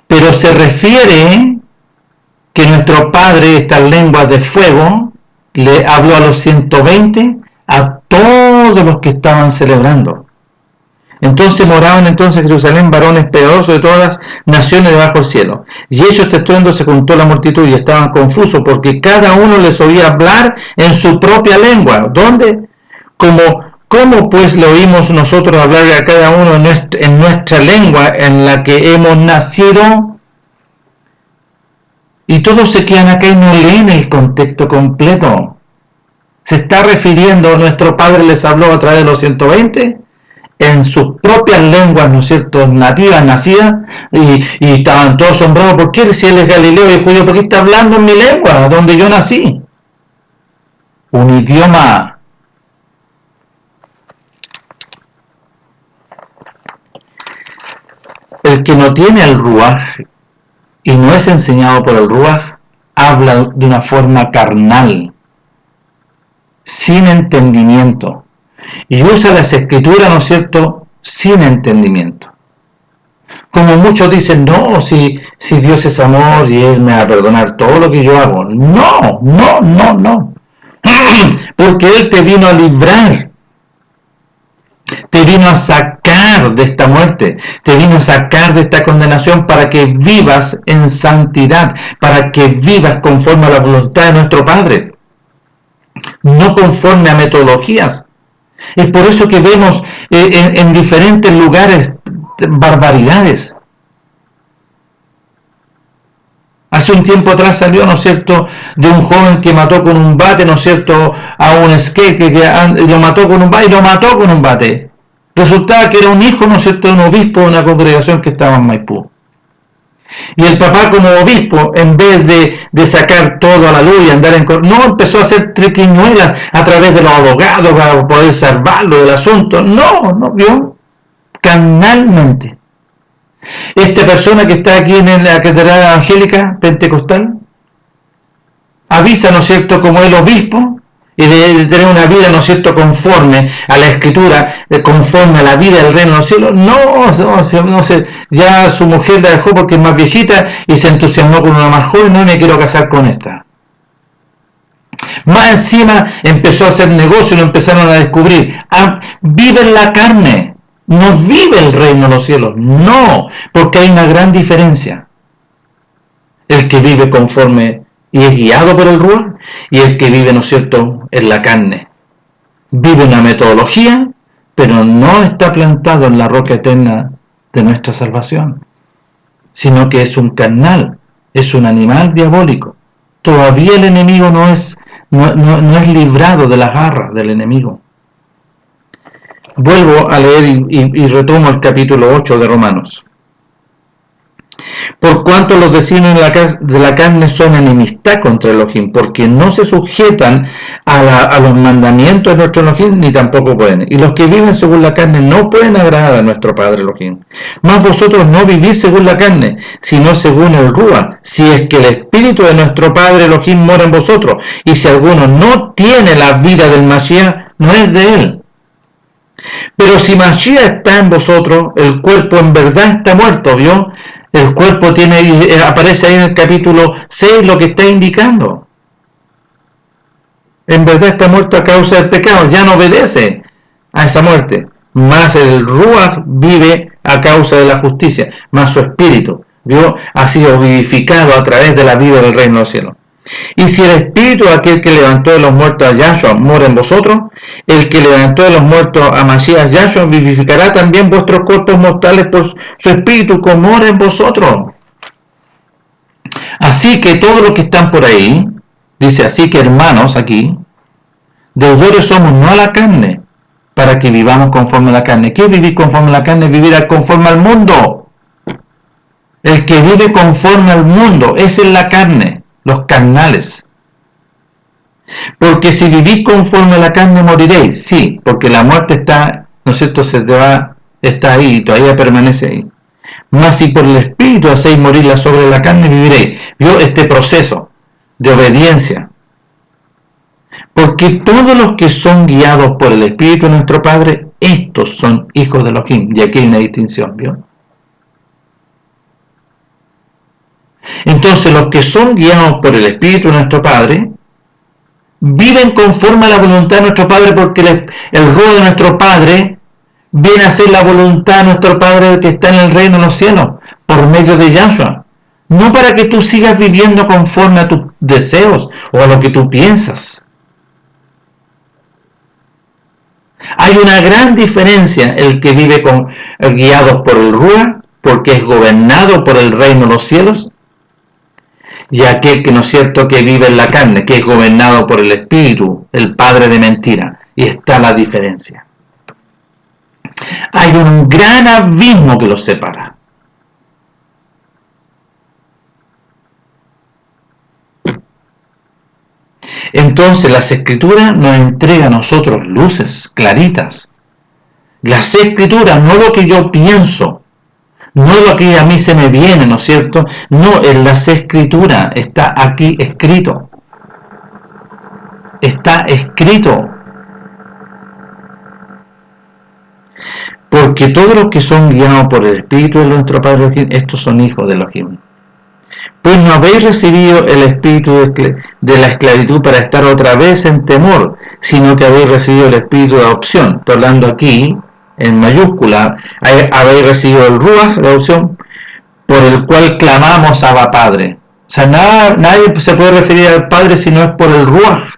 Speaker 1: Pero se refiere que nuestro Padre, estas lenguas de fuego, le habló a los 120, a todos los que estaban celebrando. Entonces moraban en Jerusalén varones piadosos de todas las naciones debajo del cielo. Y ellos, este estruendo, se juntó la multitud y estaban confusos, porque cada uno les oía hablar en su propia lengua. ¿Dónde? ¿Cómo pues le oímos nosotros hablar a cada uno en nuestra lengua en la que hemos nacido? Y todos se quedan acá y no leen el contexto completo. ¿Se está refiriendo, nuestro Padre les habló a través de los 120? En sus propias lenguas, ¿no es cierto?, nativas, nacidas, y estaban todos asombrados. ¿Por qué? Si él es Galileo y judío, ¿por qué está hablando en mi lengua, donde yo nací? Un idioma. El que no tiene el Ruach y no es enseñado por el Ruach, habla de una forma carnal, sin entendimiento. Y usa las escrituras, ¿no es cierto?, sin entendimiento. Como muchos dicen, no, si Dios es amor y Él me va a perdonar todo lo que yo hago. No. Porque Él te vino a librar. Te vino a sacar de esta muerte. Te vino a sacar de esta condenación para que vivas en santidad. Para que vivas conforme a la voluntad de nuestro Padre. No conforme a metodologías. Es por eso que vemos en diferentes lugares barbaridades. Hace un tiempo atrás salió, ¿no es cierto?, de un joven que mató con un bate, ¿no es cierto?, a un skate que lo mató con un bate y lo mató con un bate. Resultaba que era un hijo, ¿no es cierto?, de un obispo de una congregación que estaba en Maipú. Y el papá, como obispo, en vez de sacar todo a la luz y andar no empezó a hacer triquiñuelas a través de los abogados para poder salvarlo del asunto. No vio carnalmente. Esta persona que está aquí en la Catedral Evangélica Pentecostal avisa, ¿no es cierto?, como el obispo, y de tener una vida, ¿no es cierto?, conforme a la Escritura, conforme a la vida del reino de los cielos. No sé, ya su mujer la dejó porque es más viejita y se entusiasmó con una más joven. No me quiero casar con esta. Más encima empezó a hacer negocio y lo empezaron a descubrir. Vive en la carne, no vive el reino de los cielos. No, porque hay una gran diferencia. El que vive conforme y es guiado por el Ruach, y el que vive, ¿no es cierto?, en la carne. Vive una metodología, pero no está plantado en la roca eterna de nuestra salvación, sino que es un carnal, es un animal diabólico. Todavía el enemigo no es librado de las garras del enemigo. Vuelvo a leer y retomo el capítulo 8 de Romanos. Por cuanto los designios de la carne son enemistad contra Elohim, porque no se sujetan a los mandamientos de nuestro Elohim, ni tampoco pueden. Y los que viven según la carne no pueden agradar a nuestro Padre Elohim. Mas vosotros no vivís según la carne, sino según el Ruach, si es que el Espíritu de nuestro Padre Elohim mora en vosotros. Y si alguno no tiene la vida del Mashiach, no es de él. Pero si Mashiach está en vosotros, el cuerpo en verdad está muerto, ¿vio? El cuerpo aparece ahí en el capítulo 6 lo que está indicando. En verdad está muerto a causa del pecado, ya no obedece a esa muerte. Más el Ruach vive a causa de la justicia, más su espíritu, ¿vio?, ha sido vivificado a través de la vida del reino del cielo. Y si el espíritu de aquel que levantó de los muertos a Yahshua mora en vosotros, el que levantó de los muertos a Mashiach Yahshua vivificará también vuestros cuerpos mortales por su espíritu que mora en vosotros. Así que todos los que están por ahí, dice, así que hermanos, aquí, deudores somos no a la carne, para que vivamos conforme a la carne. ¿Qué es vivir conforme a la carne? Vivir conforme al mundo. El que vive conforme al mundo, esa es la carne, los carnales. Porque si vivís conforme a la carne moriréis, sí, porque la muerte está, ¿no es cierto?, está ahí y todavía permanece ahí. Mas si por el Espíritu hacéis morirla sobre la carne, viviréis. ¿Vio este proceso de obediencia? Porque todos los que son guiados por el Espíritu de nuestro Padre, estos son hijos de Elohim. Y aquí hay una distinción, ¿vio? Entonces los que son guiados por el Espíritu de nuestro Padre viven conforme a la voluntad de nuestro Padre, porque el Ruach de nuestro Padre viene a ser la voluntad de nuestro Padre que está en el reino de los cielos, por medio de Yahshua. No para que tú sigas viviendo conforme a tus deseos o a lo que tú piensas. Hay una gran diferencia el que vive guiado por el Ruach, porque es gobernado por el reino de los cielos, y aquel que, ¿no es cierto?, que vive en la carne, que es gobernado por el espíritu, el padre de mentira. Y está la diferencia. Hay un gran abismo que los separa. Entonces las Escrituras nos entregan a nosotros luces claritas. Las Escrituras, no lo que yo pienso, no lo que a mí se me viene, ¿no es cierto? No, en las Escrituras está aquí escrito. Está escrito. Porque todos los que son guiados por el Espíritu de nuestro Padre Elohim, estos son hijos de Elohim. Pues no habéis recibido el espíritu de la esclavitud para estar otra vez en temor, sino que habéis recibido el espíritu de adopción. Estoy hablando aquí en mayúscula, habéis recibido el Ruach, la adopción, por el cual clamamos a Abba Padre. O sea, nadie se puede referir al Padre si no es por el Ruach.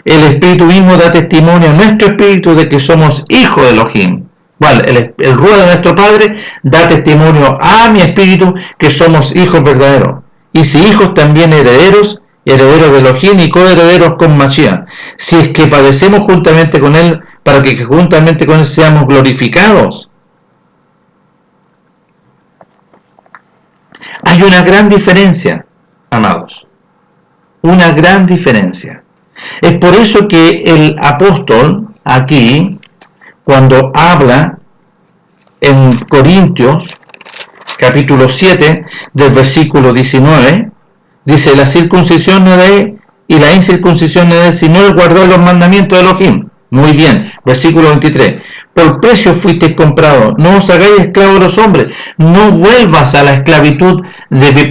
Speaker 1: El Espíritu mismo da testimonio a nuestro espíritu de que somos hijos de Elohim. Bueno, el Ruach de nuestro Padre da testimonio a mi espíritu que somos hijos verdaderos. y si hijos también herederos, herederos de Elohim y coherederos con Mashiach, si es que padecemos juntamente con él, para que juntamente con él seamos glorificados. Hay una gran diferencia, amados, una gran diferencia. Es por eso que el apóstol aquí, cuando habla en Corintios, capítulo 7, del versículo 19, dice: la circuncisión no es y la incircuncisión no es, sino el guardar los mandamientos de Elohim. Muy bien, versículo 23. Por precio fuisteis comprados, no os hagáis esclavos de los hombres, no vuelvas a la esclavitud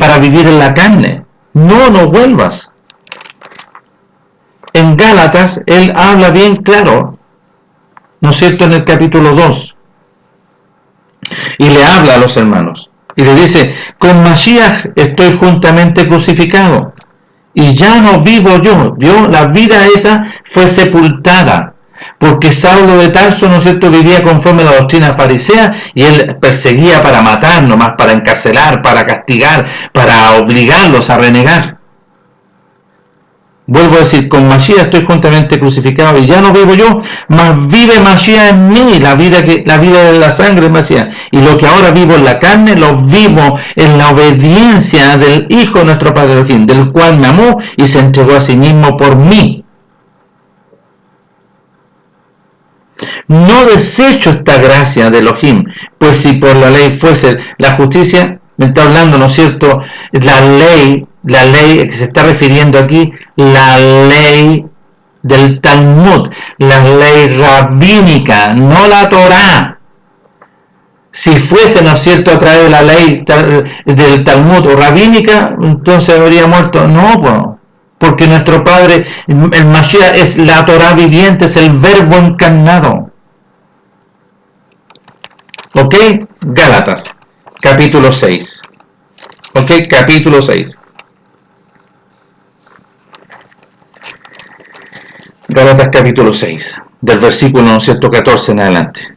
Speaker 1: para vivir en la carne. No vuelvas. En Gálatas, él habla bien claro, ¿no es cierto?, en el capítulo 2. Y le habla a los hermanos. Y le dice: con Mashiach estoy juntamente crucificado. Y ya no vivo yo. La vida esa fue sepultada. Porque Saulo de Tarso, ¿no es cierto?, vivía conforme a la doctrina farisea, y él perseguía para matar, nomás para encarcelar, para castigar, para obligarlos a renegar. Vuelvo a decir, con Mashiach estoy juntamente crucificado, y ya no vivo yo, mas vive Mashiach en mí, la vida de la sangre de Mashiach. Y lo que ahora vivo en la carne, lo vivo en la obediencia del Hijo de nuestro Padre Elohim, del cual me amó y se entregó a sí mismo por mí. No desecho esta gracia de Elohim, pues si por la ley fuese la justicia, me está hablando, ¿no es cierto?, la ley que se está refiriendo aquí, la ley del Talmud, la ley rabínica, no la Torá. Si fuese, ¿no es cierto?, a través de la ley del Talmud o rabínica, entonces habría muerto. No, porque nuestro Padre, el Mashiach, es la Torá viviente, es el verbo encarnado. ¿Ok? Gálatas, capítulo 6. ¿Ok? Capítulo 6. Gálatas capítulo 6, del versículo, ¿no es cierto?, 14 en adelante.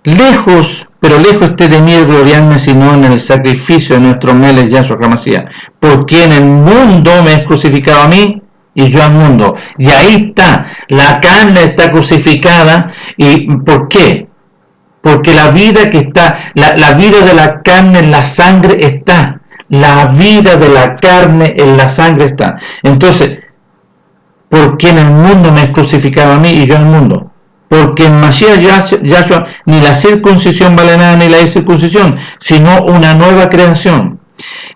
Speaker 1: Lejos, pero lejos esté de mí el gloriarme, sino en el sacrificio de nuestro Melech Yahshua HaMashiach, porque en el mundo me es crucificado a mí, y yo al mundo. Y ahí está, la carne está crucificada. ¿Y por qué? Porque la vida que está, la vida de la carne en la sangre está. La vida de la carne en la sangre está. Entonces, porque en el mundo me es crucificado a mí y yo al mundo. Porque en Mashiach Yahshua ni la circuncisión vale nada ni la incircuncisión, sino una nueva creación.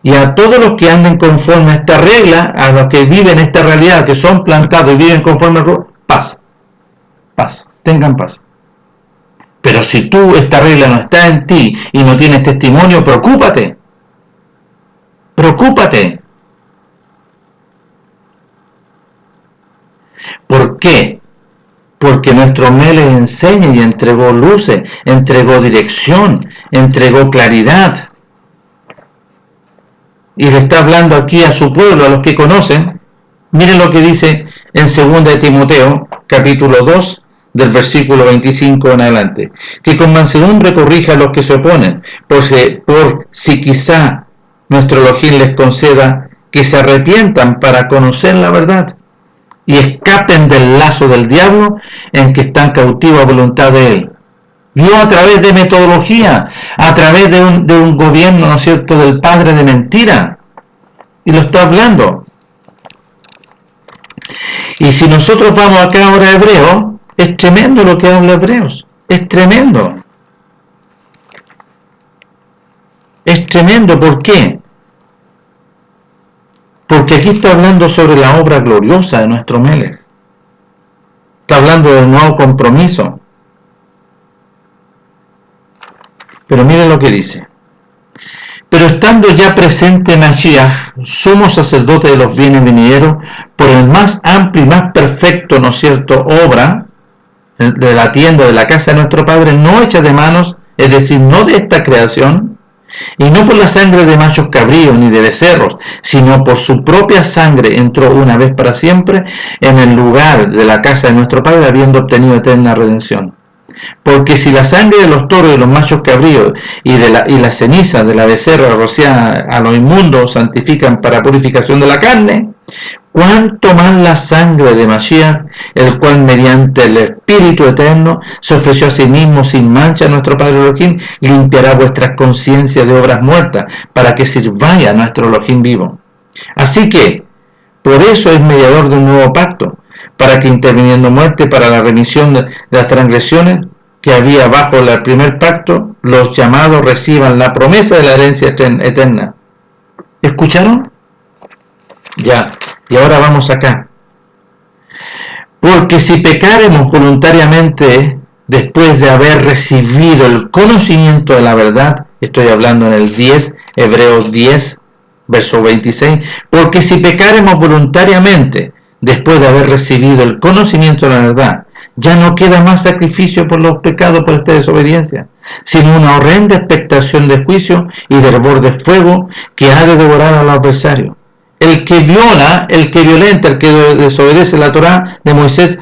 Speaker 1: Y a todos los que anden conforme a esta regla, a los que viven esta realidad, que son plantados y viven conforme a paz, tengan paz. Pero si esta regla no está en ti y no tienes testimonio, preocúpate. ¿Por qué? Porque nuestro Melech enseña y entregó luces, entregó dirección, entregó claridad. Y le está hablando aquí a su pueblo, a los que conocen. Miren lo que dice en 2 de Timoteo, capítulo 2, del versículo 25 en adelante. Que con mansedumbre corrija a los que se oponen, por si quizá nuestro Elohim les conceda que se arrepientan para conocer la verdad y escapen del lazo del diablo en que están cautivos a voluntad de él. Dios, a través de metodología, a través de un gobierno, ¿no es cierto?, del padre de mentira, y lo está hablando. Y si nosotros vamos acá ahora a Hebreos, es tremendo lo que habla Hebreos, es tremendo. ¿Por qué? Porque aquí está hablando sobre la obra gloriosa de nuestro Melech. Está hablando del nuevo compromiso. Pero miren lo que dice. Pero estando ya presente Mashiach, somos sacerdotes de los bienes venideros por el más amplio y más perfecto, ¿no es cierto?, obra de la tienda de la casa de nuestro Padre, no hecha de manos, es decir, no de esta creación, y no por la sangre de machos cabríos ni de becerros, sino por su propia sangre entró una vez para siempre en el lugar de la casa de nuestro Padre, habiendo obtenido eterna redención. Porque si la sangre de los toros y los machos cabríos y la ceniza de la becerra rociada a lo inmundo santifican para purificación de la carne, cuánto más la sangre de Mashiach, el cual mediante el Espíritu Eterno se ofreció a sí mismo sin mancha a nuestro Padre Elohim, limpiará vuestras conciencias de obras muertas, para que sirváis a nuestro Elohim vivo. Así que, por eso es mediador de un nuevo pacto, para que interviniendo muerte para la remisión de las transgresiones que había bajo el primer pacto, los llamados reciban la promesa de la herencia eterna. ¿Escucharon? Ya, y ahora vamos acá. Porque si pecaremos voluntariamente después de haber recibido el conocimiento de la verdad, estoy hablando en el 10, Hebreos 10, verso 26, porque si pecaremos voluntariamente después de haber recibido el conocimiento de la verdad, ya no queda más sacrificio por los pecados por esta desobediencia, sino una horrenda expectación de juicio y de hervor de fuego que ha de devorar al adversario. El que viola, el que violenta, el que desobedece la Torá de Moisés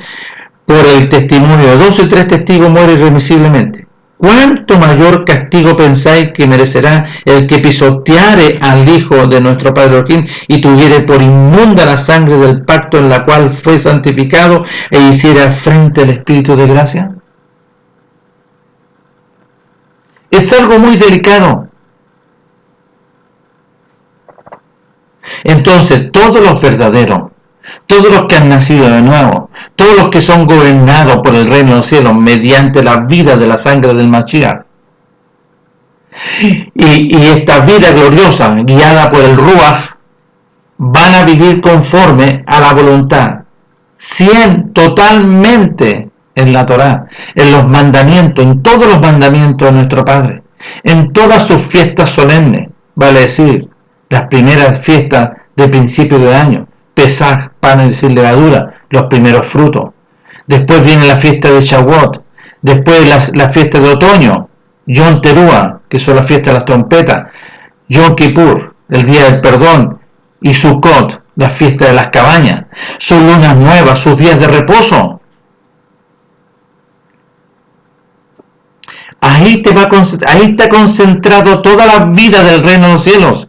Speaker 1: por el testimonio de 2 o 3 testigos muere irremisiblemente. ¿Cuánto mayor castigo pensáis que merecerá el que pisoteare al Hijo de nuestro Padre Elohim y tuviere por inmunda la sangre del pacto en la cual fue santificado e hiciera frente al Espíritu de gracia? Es algo muy delicado. Entonces, todos los verdaderos, todos los que han nacido de nuevo, todos los que son gobernados por el reino de los cielos mediante la vida de la sangre del Mashiach, y esta vida gloriosa guiada por el Ruach, van a vivir conforme a la voluntad, totalmente en la Torá, en los mandamientos, en todos los mandamientos de nuestro Padre, en todas sus fiestas solemnes, vale decir, las primeras fiestas de principio de año, Pesaj, panes sin levadura, los primeros frutos. Después viene la fiesta de Shavuot, después la fiesta de otoño, Yom Teruah, que son las fiestas de las trompetas, Yom Kippur, el día del perdón, y Sukkot, la fiesta de las cabañas. Son lunas nuevas, sus días de reposo. Ahí está concentrado toda la vida del reino de los cielos,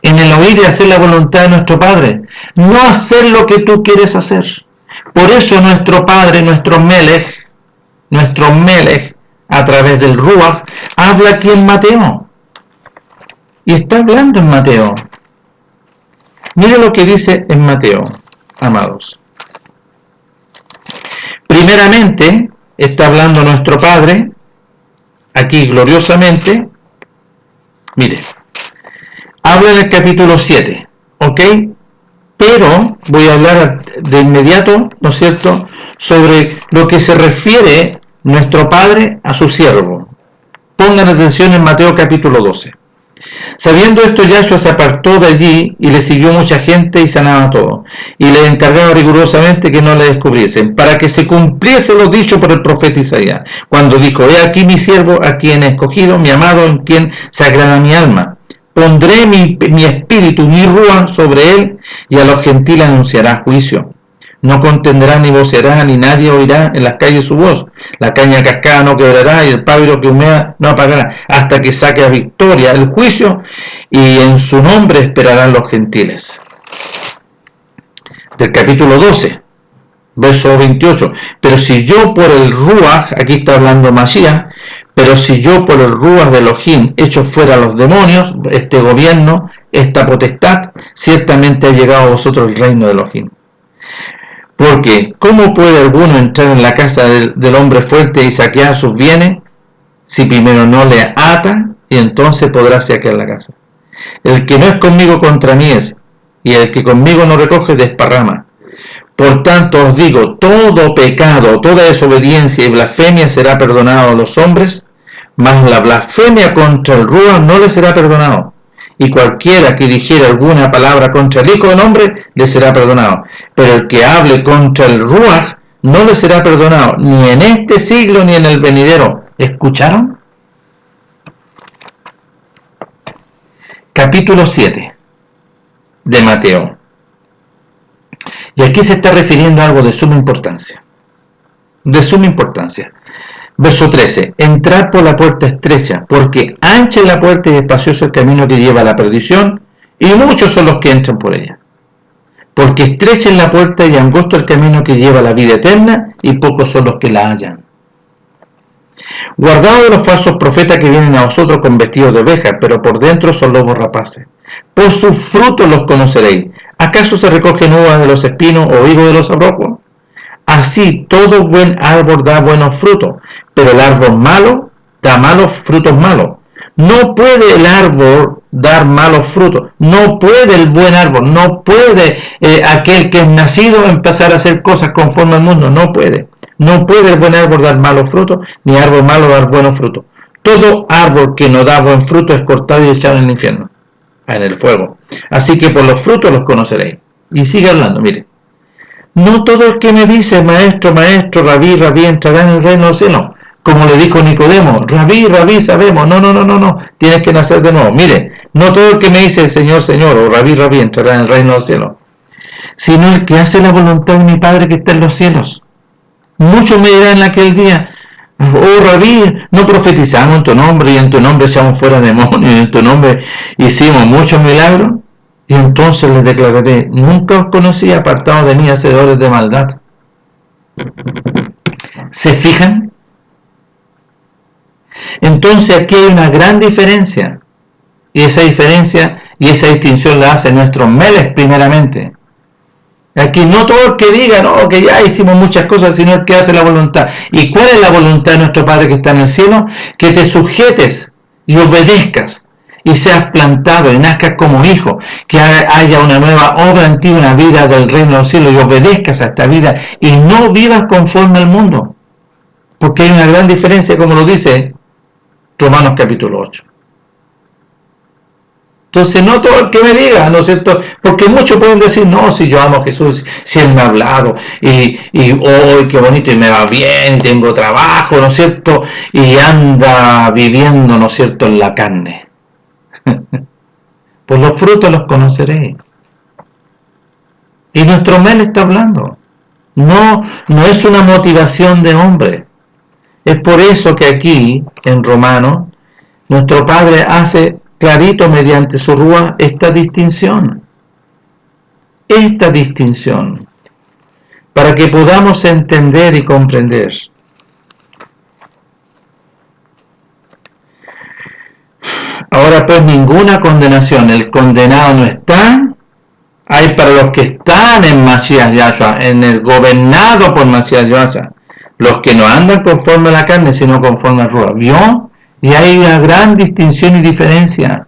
Speaker 1: en el oír y hacer la voluntad de nuestro Padre, no hacer lo que tú quieres hacer. Por eso nuestro Padre, nuestro Melech, a través del Ruach, habla aquí en Mateo. Y está hablando en Mateo. Mire lo que dice en Mateo, amados. Primeramente, está hablando nuestro Padre, aquí gloriosamente. Mire, habla en el capítulo 7, ¿ok? Pero voy a hablar de inmediato, ¿no es cierto?, sobre lo que se refiere nuestro Padre a su siervo. Pongan atención en Mateo capítulo 12. Sabiendo esto, Yahshua se apartó de allí y le siguió mucha gente y sanaba todo. Y le encargaba rigurosamente que no le descubriesen, para que se cumpliese lo dicho por el profeta Isaías, cuando dijo: he aquí mi siervo, a quien he escogido, mi amado, en quien se agrada mi alma. Pondré mi espíritu, mi rúa sobre él, y a los gentiles anunciará juicio. No contenderá ni voceará, ni nadie oirá en las calles su voz. La caña cascada no quebrará, y el pábilo que humea no apagará, hasta que saque a victoria el juicio, y en su nombre esperarán los gentiles. Del capítulo 12, verso 28. Pero si yo por el Ruach, aquí está hablando Mashiach, pero si yo por el Ruach de Elohim echo fuera a los demonios, este gobierno, esta potestad, ciertamente ha llegado a vosotros el reino de Elohim. Porque, ¿cómo puede alguno entrar en la casa del hombre fuerte y saquear sus bienes, si primero no le ata, y entonces podrá saquear la casa? El que no es conmigo contra mí es, y el que conmigo no recoge desparrama. Por tanto os digo, todo pecado, toda desobediencia y blasfemia será perdonado a los hombres, mas la blasfemia contra el Ruach no le será perdonado. Y cualquiera que dijere alguna palabra contra el Hijo del Hombre, le será perdonado. Pero el que hable contra el Ruach, no le será perdonado, ni en este siglo ni en el venidero. ¿Escucharon? Capítulo 7 de Mateo. Y aquí se está refiriendo a algo de suma importancia. De suma importancia. Verso 13. Entrad por la puerta estrecha, porque ancha es la puerta y espacioso el camino que lleva a la perdición, y muchos son los que entran por ella. Porque estrecha es la puerta y angosto el camino que lleva a la vida eterna, y pocos son los que la hallan. Guardaos de los falsos profetas que vienen a vosotros con vestidos de ovejas, pero por dentro son lobos rapaces. Por sus frutos los conoceréis. ¿Acaso se recogen uvas de los espinos o higos de los abrojos? Así todo buen árbol da buenos frutos, pero el árbol malo da malos frutos malos. No puede el árbol dar malos frutos, no puede el buen árbol, no puede aquel que es nacido empezar a hacer cosas conforme al mundo, no puede. No puede el buen árbol dar malos frutos, ni árbol malo dar buenos frutos. Todo árbol que no da buen fruto es cortado y echado en el infierno, en el fuego. Así que por los frutos los conoceréis. Y sigue hablando, mire. No todo el que me dice, maestro, maestro, rabí, rabí, entrará en el reino de los cielos. Como le dijo Nicodemo, rabí, rabí, sabemos. No. Tienes que nacer de nuevo. Mire, no todo el que me dice, Señor, Señor, o rabí, rabí, entrará en el reino de los cielos. Sino el que hace la voluntad de mi Padre que está en los cielos. Muchos me dirán en aquel día, oh rabí, no profetizamos en tu nombre y en tu nombre echamos fuera demonios y en tu nombre hicimos muchos milagros. Y entonces les declararé, nunca os conocí, apartados de mí, hacedores de maldad. ¿Se fijan? Entonces aquí hay una gran diferencia. Y esa diferencia y esa distinción la hacen nuestros meles primeramente. Aquí no todo el que diga, no, que ya hicimos muchas cosas, sino el que hace la voluntad. ¿Y cuál es la voluntad de nuestro Padre que está en el cielo? Que te sujetes y obedezcas y seas plantado y nazcas como hijo, que haya una nueva obra en ti, una vida del reino del cielo, y obedezcas a esta vida y no vivas conforme al mundo, porque hay una gran diferencia, como lo dice Romanos capítulo 8. Entonces no todo el que me diga, ¿no es cierto? Porque muchos pueden decir, no, si yo amo a Jesús, si Él me ha hablado, y oh, qué bonito, y me va bien, y tengo trabajo, ¿no es cierto? Y anda viviendo, ¿no es cierto?, en la carne. Por los frutos los conoceréis. Y nuestro Mel está hablando. No es una motivación de hombre. Es por eso que aquí, en Romanos, nuestro Padre hace clarito mediante su rúa esta distinción. Esta distinción. Para que podamos entender y comprender. Ahora pues ninguna condenación, el condenado no está, hay para los que están en Mashiach Yahshua, en el gobernado por Mashiach Yahshua, los que no andan conforme a la carne, sino conforme al Ruach. ¿Vio? Y hay una gran distinción y diferencia.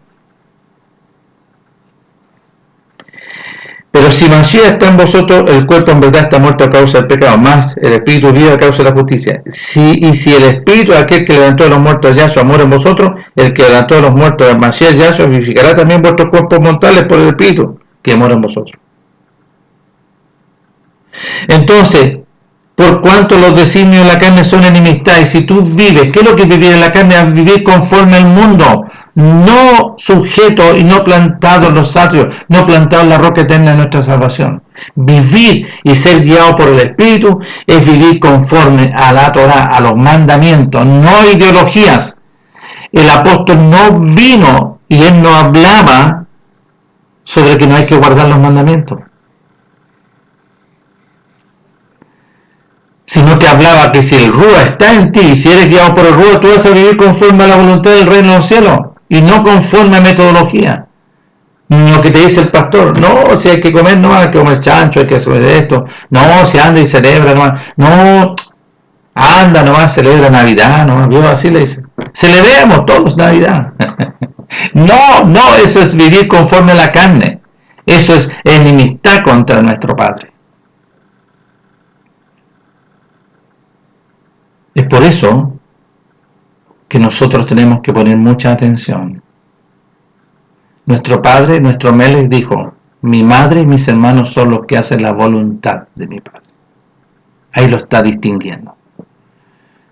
Speaker 1: Pero si Mashiach está en vosotros, el cuerpo en verdad está muerto a causa del pecado, más el espíritu vive a causa de la justicia. Si el espíritu, aquel que levantó de los muertos a Yahshua, muere en vosotros, el que levantó de los muertos a Mashiach Yahshua vivificará también vuestros cuerpos mortales por el espíritu que mora en vosotros. Entonces, por cuanto los designios de la carne son enemistad, y si tú vives, ¿qué es lo que es vivir en la carne? A vivir conforme al mundo, no sujeto y no plantado en los atrios, no plantado en la roca eterna de nuestra salvación. Vivir y ser guiado por el Espíritu es vivir conforme a la Torah, a los mandamientos, no ideologías. El apóstol no vino y él no hablaba sobre que no hay que guardar los mandamientos, sino que hablaba que si el Ruach está en ti, si eres guiado por el Ruach, tú vas a vivir conforme a la voluntad del reino de los cielos, y no conforme a metodología. Lo que te dice el pastor, no, si hay que comer, no hay que comer chancho, hay que hacer esto, no, si anda y celebra, no, anda nomás, celebra Navidad, no, Dios así le dice, celebremos todos Navidad. No, eso es vivir conforme a la carne, eso es enemistad contra nuestro Padre. Es por eso que nosotros tenemos que poner mucha atención. Nuestro Padre, nuestro Melech dijo, mi madre y mis hermanos son los que hacen la voluntad de mi Padre. Ahí lo está distinguiendo.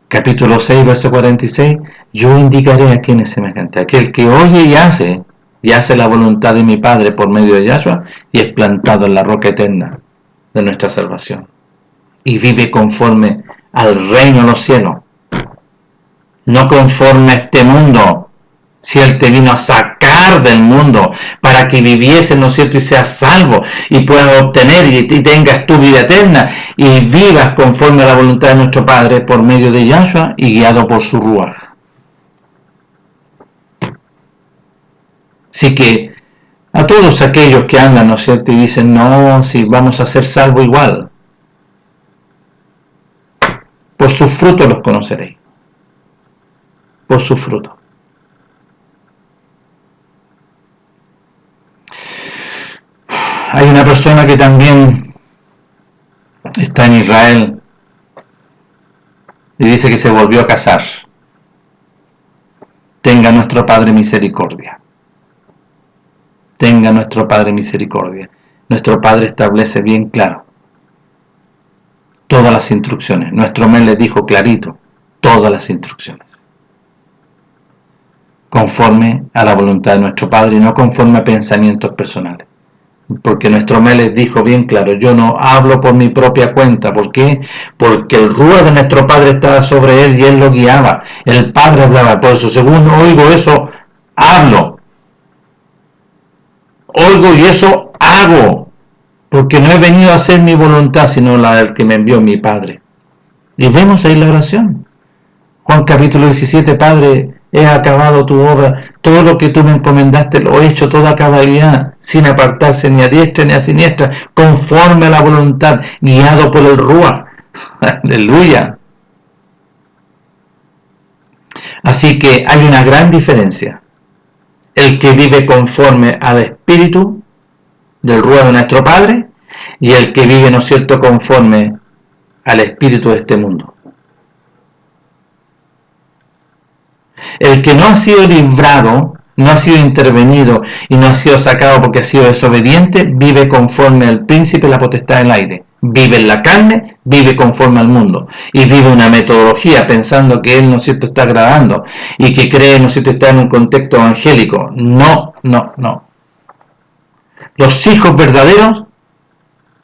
Speaker 1: Capítulo 6, verso 46, yo indicaré a quién es semejante. Aquel que oye y hace la voluntad de mi Padre por medio de Yahshua y es plantado en la roca eterna de nuestra salvación. Y vive conforme al reino de los cielos. no conforme a este mundo. Si Él te vino a sacar del mundo para que viviese, ¿no es cierto?, y seas salvo y puedas obtener y tengas tu vida eterna y vivas conforme a la voluntad de nuestro Padre por medio de Yahshua y guiado por su Ruach. Así que a todos aquellos que andan, ¿no es cierto?, y dicen, no, si vamos a ser salvos igual, por sus frutos los conoceréis. Por sus frutos. Hay una persona que también está en Israel y dice que se volvió a casar. Tenga nuestro Padre misericordia. Tenga nuestro Padre misericordia. Nuestro Padre establece bien claro todas las instrucciones. Nuestro mes les dijo clarito todas las instrucciones. Conforme a la voluntad de nuestro Padre y no conforme a pensamientos personales. Porque nuestro mes les dijo bien claro, yo no hablo por mi propia cuenta. ¿Por qué? Porque el Ruach de nuestro Padre estaba sobre él y él lo guiaba. El Padre hablaba. Por eso, según oigo eso, hablo. Oigo y eso hago. Porque no he venido a hacer mi voluntad, sino la del que me envió mi Padre. Y vemos ahí la oración. Juan capítulo 17, Padre, he acabado tu obra, todo lo que tú me encomendaste lo he hecho toda cabalidad, sin apartarse ni a diestra ni a siniestra, conforme a la voluntad, guiado por el Ruach. Aleluya. Así que hay una gran diferencia. El que vive conforme al Espíritu del Ruach de nuestro Padre y el que vive, ¿no es cierto?, conforme al Espíritu de este mundo. El que no ha sido librado, no ha sido intervenido y no ha sido sacado porque ha sido desobediente, vive conforme al príncipe de la potestad del aire. Vive en la carne, vive conforme al mundo. Y vive una metodología pensando que él, ¿no es cierto?, está agradando y que cree, ¿no es cierto?, está en un contexto evangélico. No, no, no. Los hijos verdaderos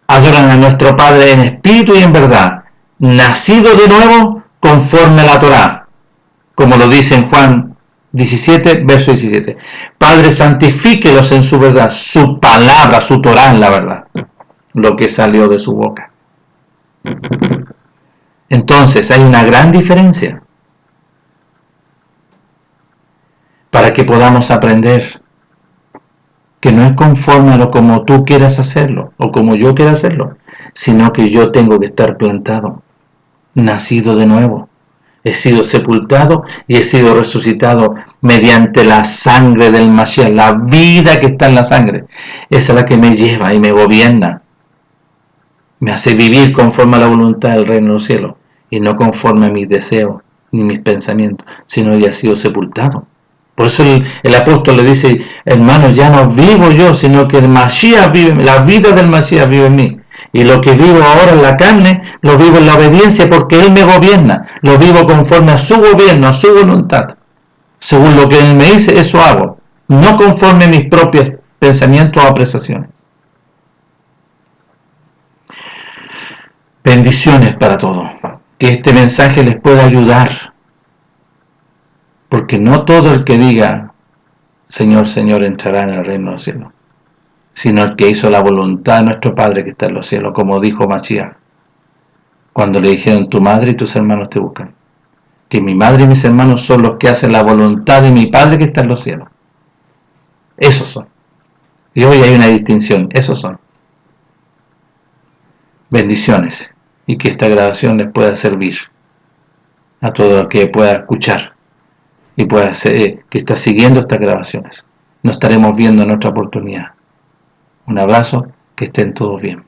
Speaker 1: adoran a nuestro Padre en espíritu y en verdad, nacido de nuevo conforme a la Torá, como lo dice en Juan 17, verso 17. Padre, santifíquelos en su verdad, su palabra, su Torá en la verdad, lo que salió de su boca. Entonces hay una gran diferencia para que podamos aprender que no es conforme a lo como tú quieras hacerlo o como yo quiera hacerlo, sino que yo tengo que estar plantado, nacido de nuevo. He sido sepultado y he sido resucitado mediante la sangre del Mashiach, la vida que está en la sangre. Esa es la que me lleva y me gobierna. Me hace vivir conforme a la voluntad del reino de los cielos y no conforme a mis deseos ni mis pensamientos, sino ya he sido sepultado. Por eso el apóstol le dice, hermanos, ya no vivo yo, sino que el Mashiach vive, la vida del Mashiach vive en mí. Y lo que vivo ahora en la carne, lo vivo en la obediencia porque Él me gobierna. Lo vivo conforme a su gobierno, a su voluntad. Según lo que Él me dice, eso hago. No conforme a mis propios pensamientos o apreciaciones. Bendiciones para todos. Que este mensaje les pueda ayudar. Porque no todo el que diga, Señor, Señor, entrará en el reino del cielo, sino el que hizo la voluntad de nuestro Padre que está en los cielos, como dijo Mashiach, cuando le dijeron, tu madre y tus hermanos te buscan. Que mi madre y mis hermanos son los que hacen la voluntad de mi Padre que está en los cielos. Esos son. Y hoy hay una distinción, esos son. Bendiciones, y que esta grabación les pueda servir a todo el que pueda escuchar y pueda ser, que está siguiendo estas grabaciones. Nos estaremos viendo en otra oportunidad. Un abrazo, que estén todos bien.